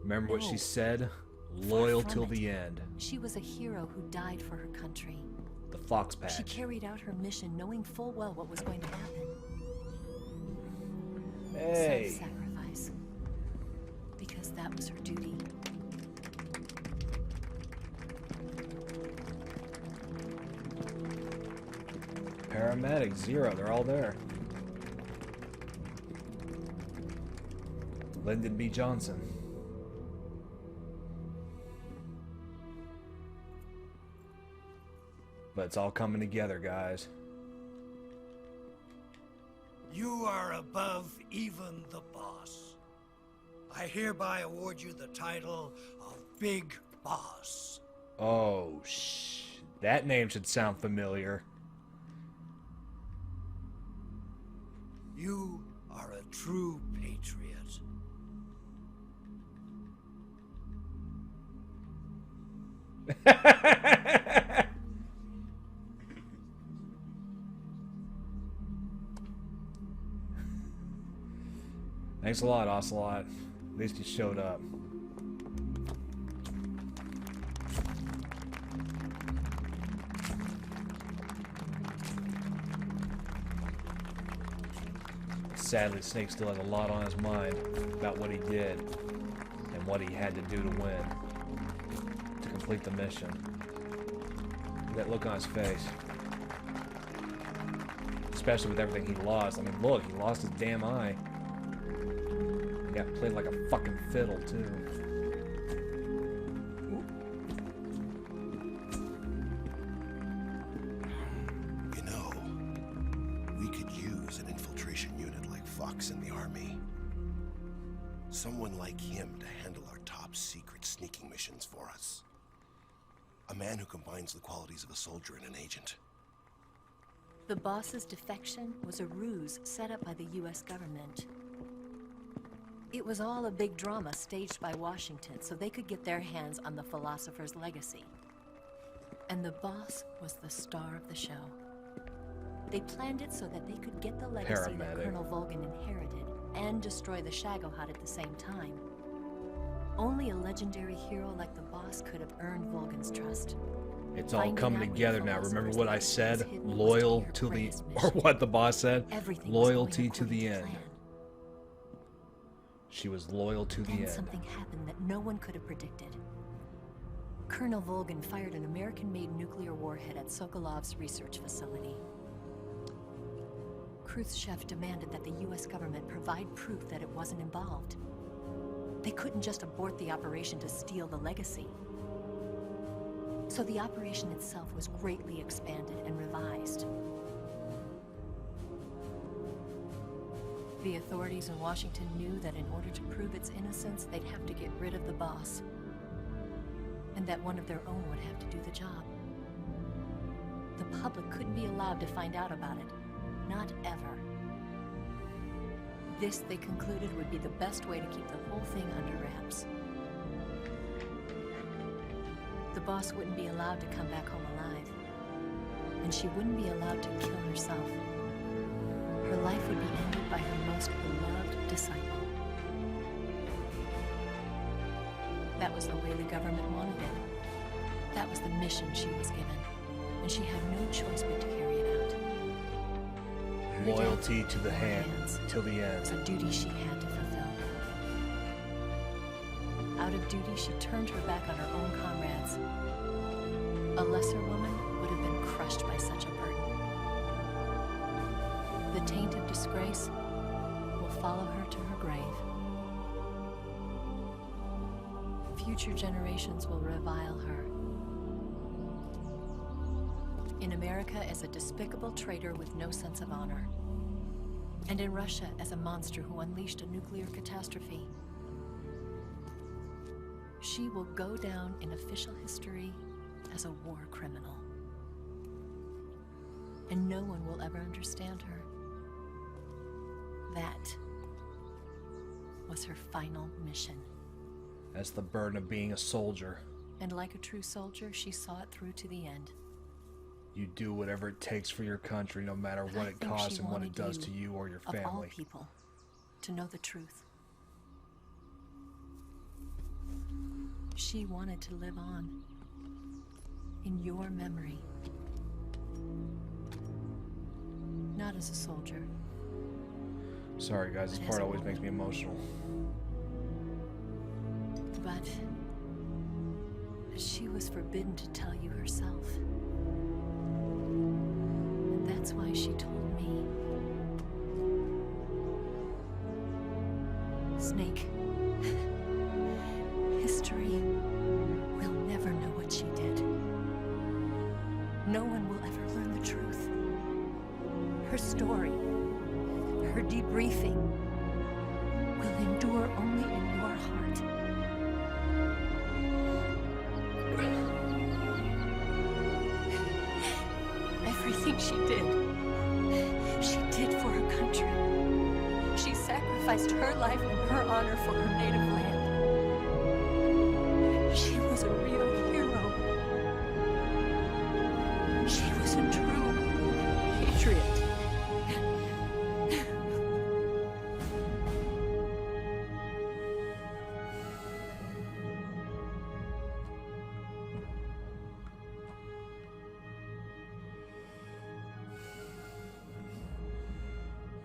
Remember what No. she said? Far Loyal from till it. the end. She was a hero who died for her country. The fox She patch. carried out her mission knowing full well what was going to happen. Hey. Self-sacrifice. Because that was her duty. Paramedic, Zero, they're all there. Lyndon B. Johnson. But it's all coming together, guys. You are above even the boss. I hereby award you the title of Big Boss. Oh, that name should sound familiar. You are a true patriot. Thanks a lot, Ocelot. At least you showed up. Sadly, Snake still has a lot on his mind about what he did and what he had to do to win, to complete the mission. That look on his face. Especially with everything he lost. I mean, look, he lost his damn eye. He got played like a fucking fiddle, too. You know, we could use an infiltration unit like Fox in the Army. Someone like him to handle our top secret sneaking missions for us. A man who combines the qualities of a soldier and an agent. The boss's defection was a ruse set up by the US government. It was all a big drama staged by Washington so they could get their hands on the philosopher's legacy. And the boss was the star of the show. They planned it so that they could get the legacy that Paramedic. Colonel Volgan inherited and destroy the Shagohod at the same time. Only a legendary hero like the boss could have earned Volgan's trust. It's all Finding coming out what together the now. Remember philosopher's what I legacy said? was hidden was Loyal their to the... greatest Or mission. what the boss said? Everything was going Loyalty to according the end. plan. She was loyal to the Then end. something happened that no one could have predicted. Colonel Volgan fired an American-made nuclear warhead at Sokolov's research facility. Khrushchev demanded that the US government provide proof that it wasn't involved. They couldn't just abort the operation to steal the legacy. So the operation itself was greatly expanded and revised. The authorities in Washington knew that in order to prove its innocence, they'd have to get rid of the boss. And that one of their own would have to do the job. The public couldn't be allowed to find out about it. Not ever. This, they concluded, would be the best way to keep the whole thing under wraps. The boss wouldn't be allowed to come back home alive. And she wouldn't be allowed to kill herself. Her life would be ended by her most beloved disciple. That was the way the government wanted it. That was the mission she was given. And she had no choice but to carry it out. Her Loyalty death to the in her hand hands till the was end. a duty she had to fulfill. Out of duty, she turned her back on her own comrades. A lesser woman would have been crushed by such a burden. The taint of disgrace will follow her to her grave. Future generations will revile her. In America as a despicable traitor with no sense of honor. And in Russia as a monster who unleashed a nuclear catastrophe. She will go down in official history as a war criminal. and no one will ever understand her. That was her final mission. That's the burden of being a soldier. And like a true soldier, she saw it through to the end. You do whatever it takes for your country, no matter But what I it think costs she and what it wanted does you, to you or your of all family. people, to know the truth. She wanted to live on in your memory. Not as a soldier. Sorry guys, this But as part a always woman. makes me emotional. But she was forbidden to tell you herself. And that's why she told me. Snake, history will never know what she did. No one will ever learn the truth. Her story, her debriefing, will endure only in your heart. Everything she did for her country. She sacrificed her life and her honor for her native land. She was a real hero. She was a true patriot.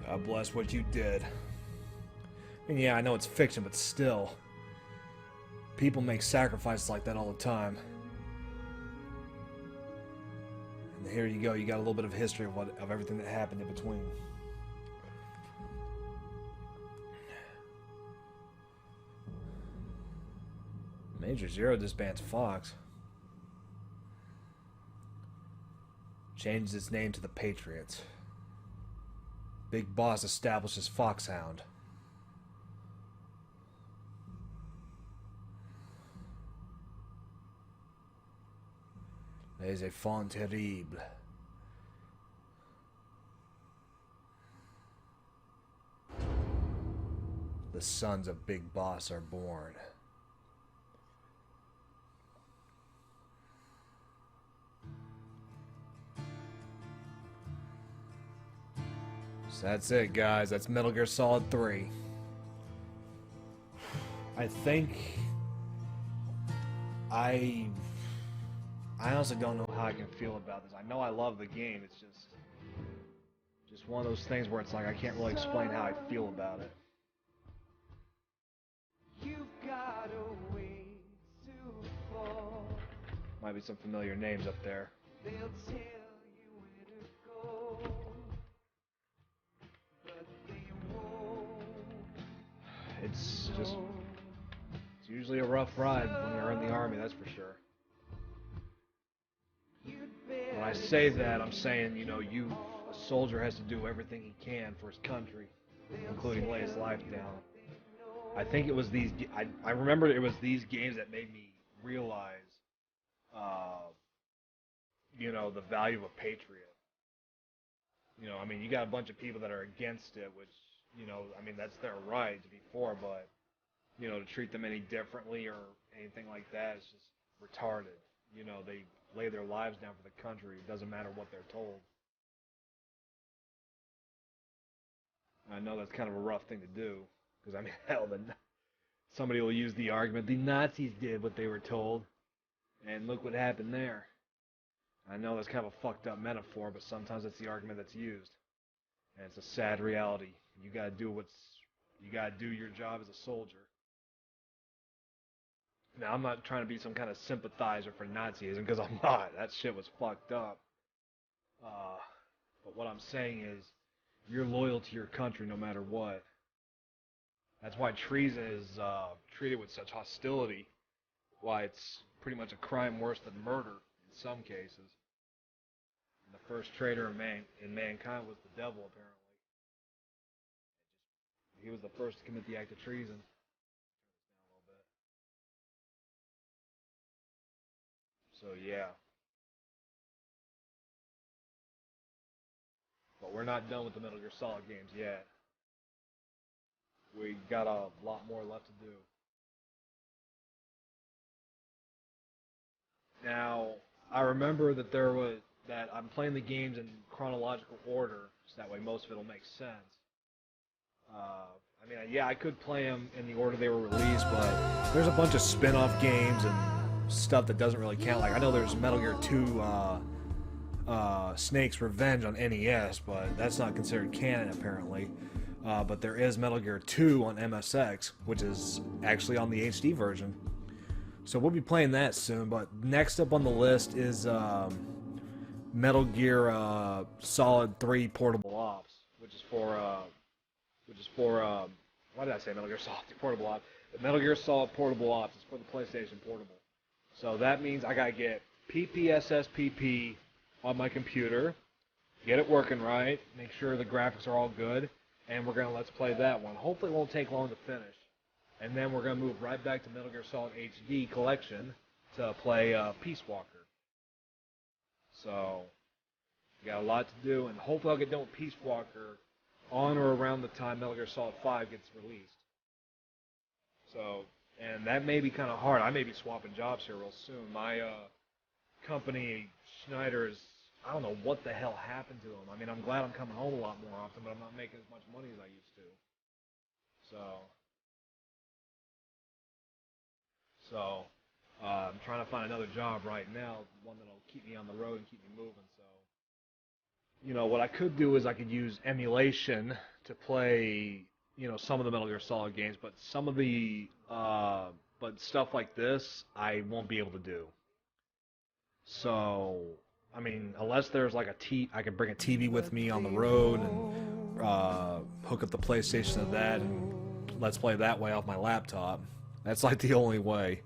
God bless what you did. I mean, yeah, I know it's fiction, but still. People make sacrifices like that all the time. And here you go, you got a little bit of history of everything that happened in between. Major Zero disbands Fox. Changes its name to the Patriots. Big Boss establishes Foxhound. Les enfants terribles. The sons of Big Boss are born. So that's it, guys. That's Metal Gear Solid 3. I think I honestly don't know how I can feel about this. I know I love the game. It's just one of those things where it's like I can't really explain how I feel about it. Might be some familiar names up there. It's usually a rough ride when you're in the Army, that's for sure. When I say that, I'm saying, you know, a soldier has to do everything he can for his country, including lay his life down. I think it was I remember it was these games that made me realize, you know, the value of a patriot. You know, I mean, you got a bunch of people that are against it, which, you know, I mean, that's their right to be for, but, you know, to treat them any differently or anything like that is just retarded. You know, they lay their lives down for the country. It doesn't matter what they're told. I know that's kind of a rough thing to do, because, I mean, hell, somebody will use the argument, the Nazis did what they were told, and look what happened there. I know that's kind of a fucked up metaphor, but sometimes it's the argument that's used. And it's a sad reality. You gotta do your job as a soldier. Now, I'm not trying to be some kind of sympathizer for Nazism, because I'm not. That shit was fucked up. But what I'm saying is, you're loyal to your country no matter what. That's why treason is treated with such hostility. Why it's pretty much a crime worse than murder in some cases. And the first traitor in mankind was the devil, apparently. He was the first to commit the act of treason. So yeah. we're not done with the Metal Gear Solid games yet. We got a lot more left to do. Now, I remember that I'm playing the games in chronological order, so that way most of it will make sense. I mean, yeah, I could play them in the order they were released, but there's a bunch of spin-off games and stuff that doesn't really count. Like, I know there's Metal Gear 2 Snake's Revenge on NES, but that's not considered canon, apparently. But there is Metal Gear 2 on MSX, which is actually on the HD version. So we'll be playing that soon, but next up on the list is Metal Gear Solid 3 Portable Ops, which is for why did I say Metal Gear Solid 3 Portable Ops? Metal Gear Solid Portable Ops is for the PlayStation Portable. So that means I gotta get PPSSPP on my computer, get it working right, make sure the graphics are all good, and we're gonna let's play that one. Hopefully it won't take long to finish. And then we're going to move right back to Metal Gear Solid HD Collection to play Peace Walker. So, we got a lot to do, and hopefully I'll get done with Peace Walker on or around the time Metal Gear Solid 5 gets released. So, and that may be kind of hard. I may be swapping jobs here real soon. My company, Schneider's, I don't know what the hell happened to them. I mean, I'm glad I'm coming home a lot more often, but I'm not making as much money as I used to. So, I'm trying to find another job right now, one that'll keep me on the road and keep me moving. So, you know, what I could do is I could use emulation to play, you know, some of the Metal Gear Solid games, but some of the, but stuff like this, I won't be able to do. So, I mean, unless there's like I can bring a TV with me on the road and hook up the PlayStation to that and let's play that way off my laptop. That's like the only way.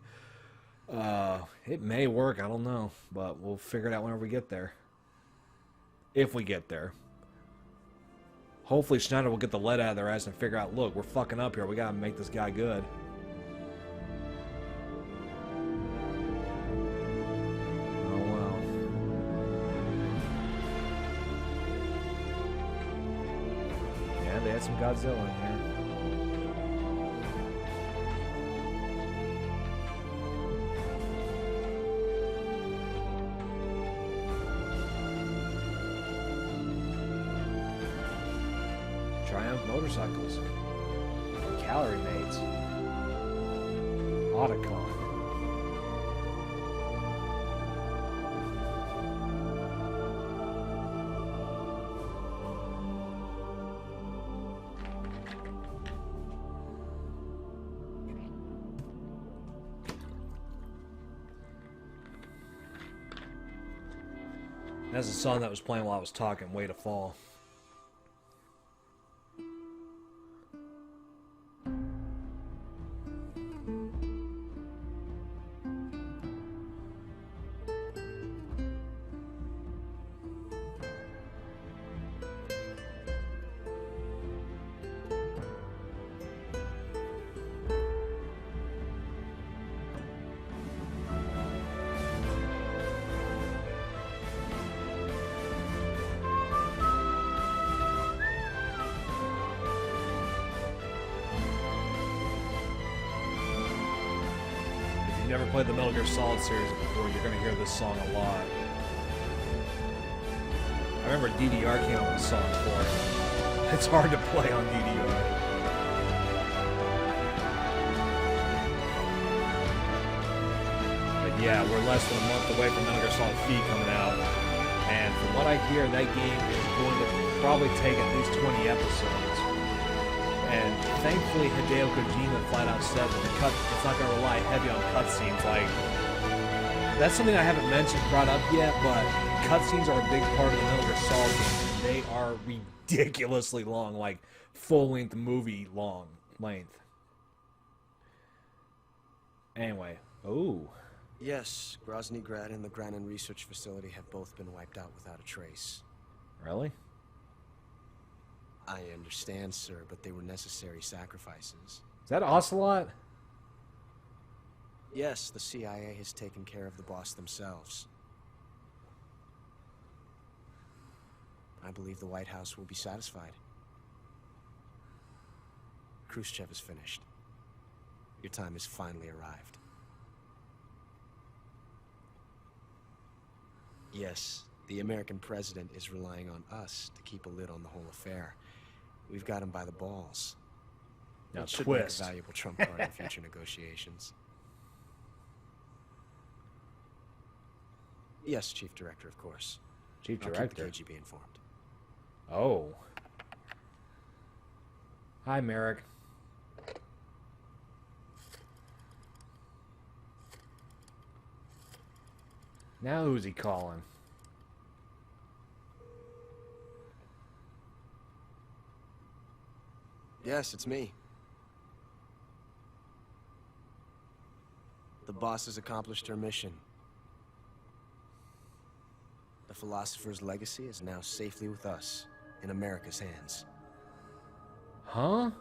It may work, I don't know, but we'll figure it out whenever we get there. If we get there. Hopefully Schneider will get the lead out of their ass and figure out, look, we're fucking up here, we gotta make this guy good. Oh well. Yeah, they had some Godzilla in here. Motorcycles, Calorie Mates, Otacon. That's a song that was playing while I was talking, Way to Fall. If you've never played the Metal Gear Solid series before, you're going to hear this song a lot. I remember DDR came out with songs for it. It's hard to play on DDR. But yeah, we're less than a month away from Metal Gear Solid 3 coming out. And from what I hear, that game is going to probably take at least 20 episodes. And thankfully, Hideo Kojima flat out said that it's not going to rely heavy on cutscenes. Like, that's something I haven't brought up yet, but cutscenes are a big part of the Metal Gear Solid game. They are ridiculously long, like full-length movie length. Anyway, ooh. Yes, Grozny Grad and the Granin Research Facility have both been wiped out without a trace. Really? I understand, sir, but they were necessary sacrifices. Is that Ocelot? Yes, the CIA has taken care of the boss themselves. I believe the White House will be satisfied. Khrushchev is finished. Your time has finally arrived. Yes, the American president is relying on us to keep a lid on the whole affair. We've got him by the balls. Now It should twist. make a valuable trump card in future negotiations. Yes, Chief Director, of course. Chief I'll Director? keep the KGB informed. Oh. Hi, Merrick. Now who's he calling? Yes, it's me. The boss has accomplished her mission. The philosopher's legacy is now safely with us, in America's hands. Huh?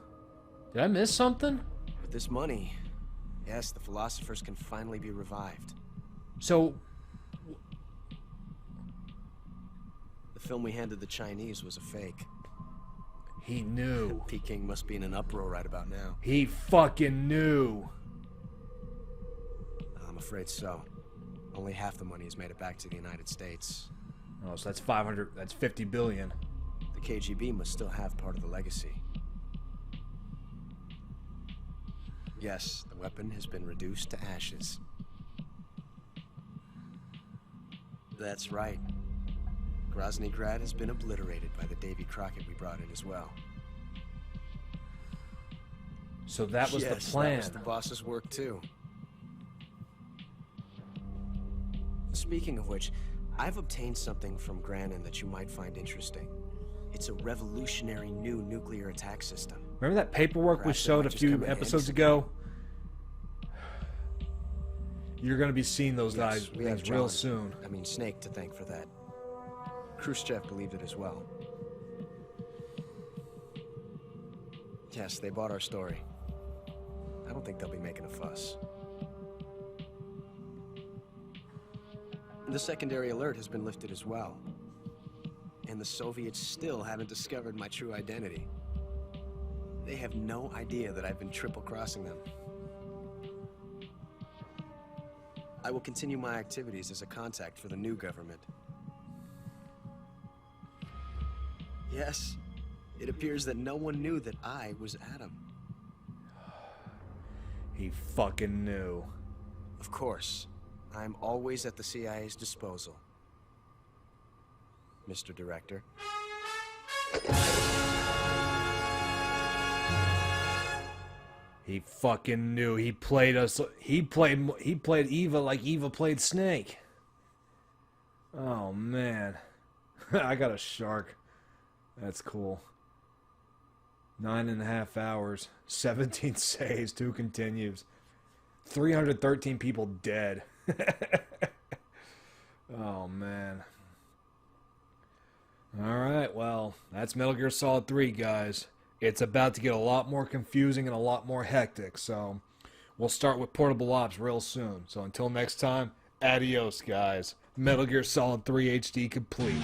Did I miss something? With this money, yes, the philosophers can finally be revived. So, The film we handed the Chinese was a fake. he knew. Peking must be in an uproar right about now. He fucking knew. I'm afraid so. Only half the money has made it back to the United States. Oh, so that's 500, that's 50 billion. The KGB must still have part of the legacy. Yes, the weapon has been reduced to ashes. That's right. Grozny Grad has been obliterated by the Davy Crockett we brought in as well. So that was the Yes, plan. that was the boss's work too. Speaking of which, I've obtained something from Grannon that you might find interesting. It's a revolutionary new nuclear attack system. Remember that paperwork we Perhaps it showed might a just few come in episodes handy. ago? You're going to be seeing those Yes, we have things real John, soon. I mean Snake, to thank for that. Khrushchev believed it as well. Yes, they bought our story. I don't think they'll be making a fuss. The secondary alert has been lifted as well. And the Soviets still haven't discovered my true identity. They have no idea that I've been triple-crossing them. I will continue my activities as a contact for the new government. Yes, it appears that no one knew that I was Adam. He fucking knew. Of course, I'm always at the CIA's disposal, Mr. Director. He fucking knew. He played us. He played Eva like Eva played Snake. Oh man, I got a shark. That's cool. 9.5 hours, 17 saves, 2 continues, 313 people dead. Oh man. All right, well, that's Metal Gear Solid 3, guys. It's about to get a lot more confusing and a lot more hectic, so we'll start with Portable Ops real soon. So until next time, adios, guys. Metal Gear Solid 3 HD complete.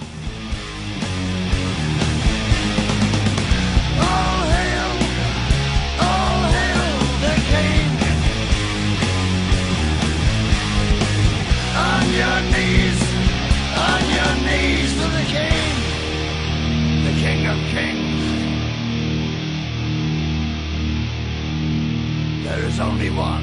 All hail the king. On your knees to the king of kings. There is only one.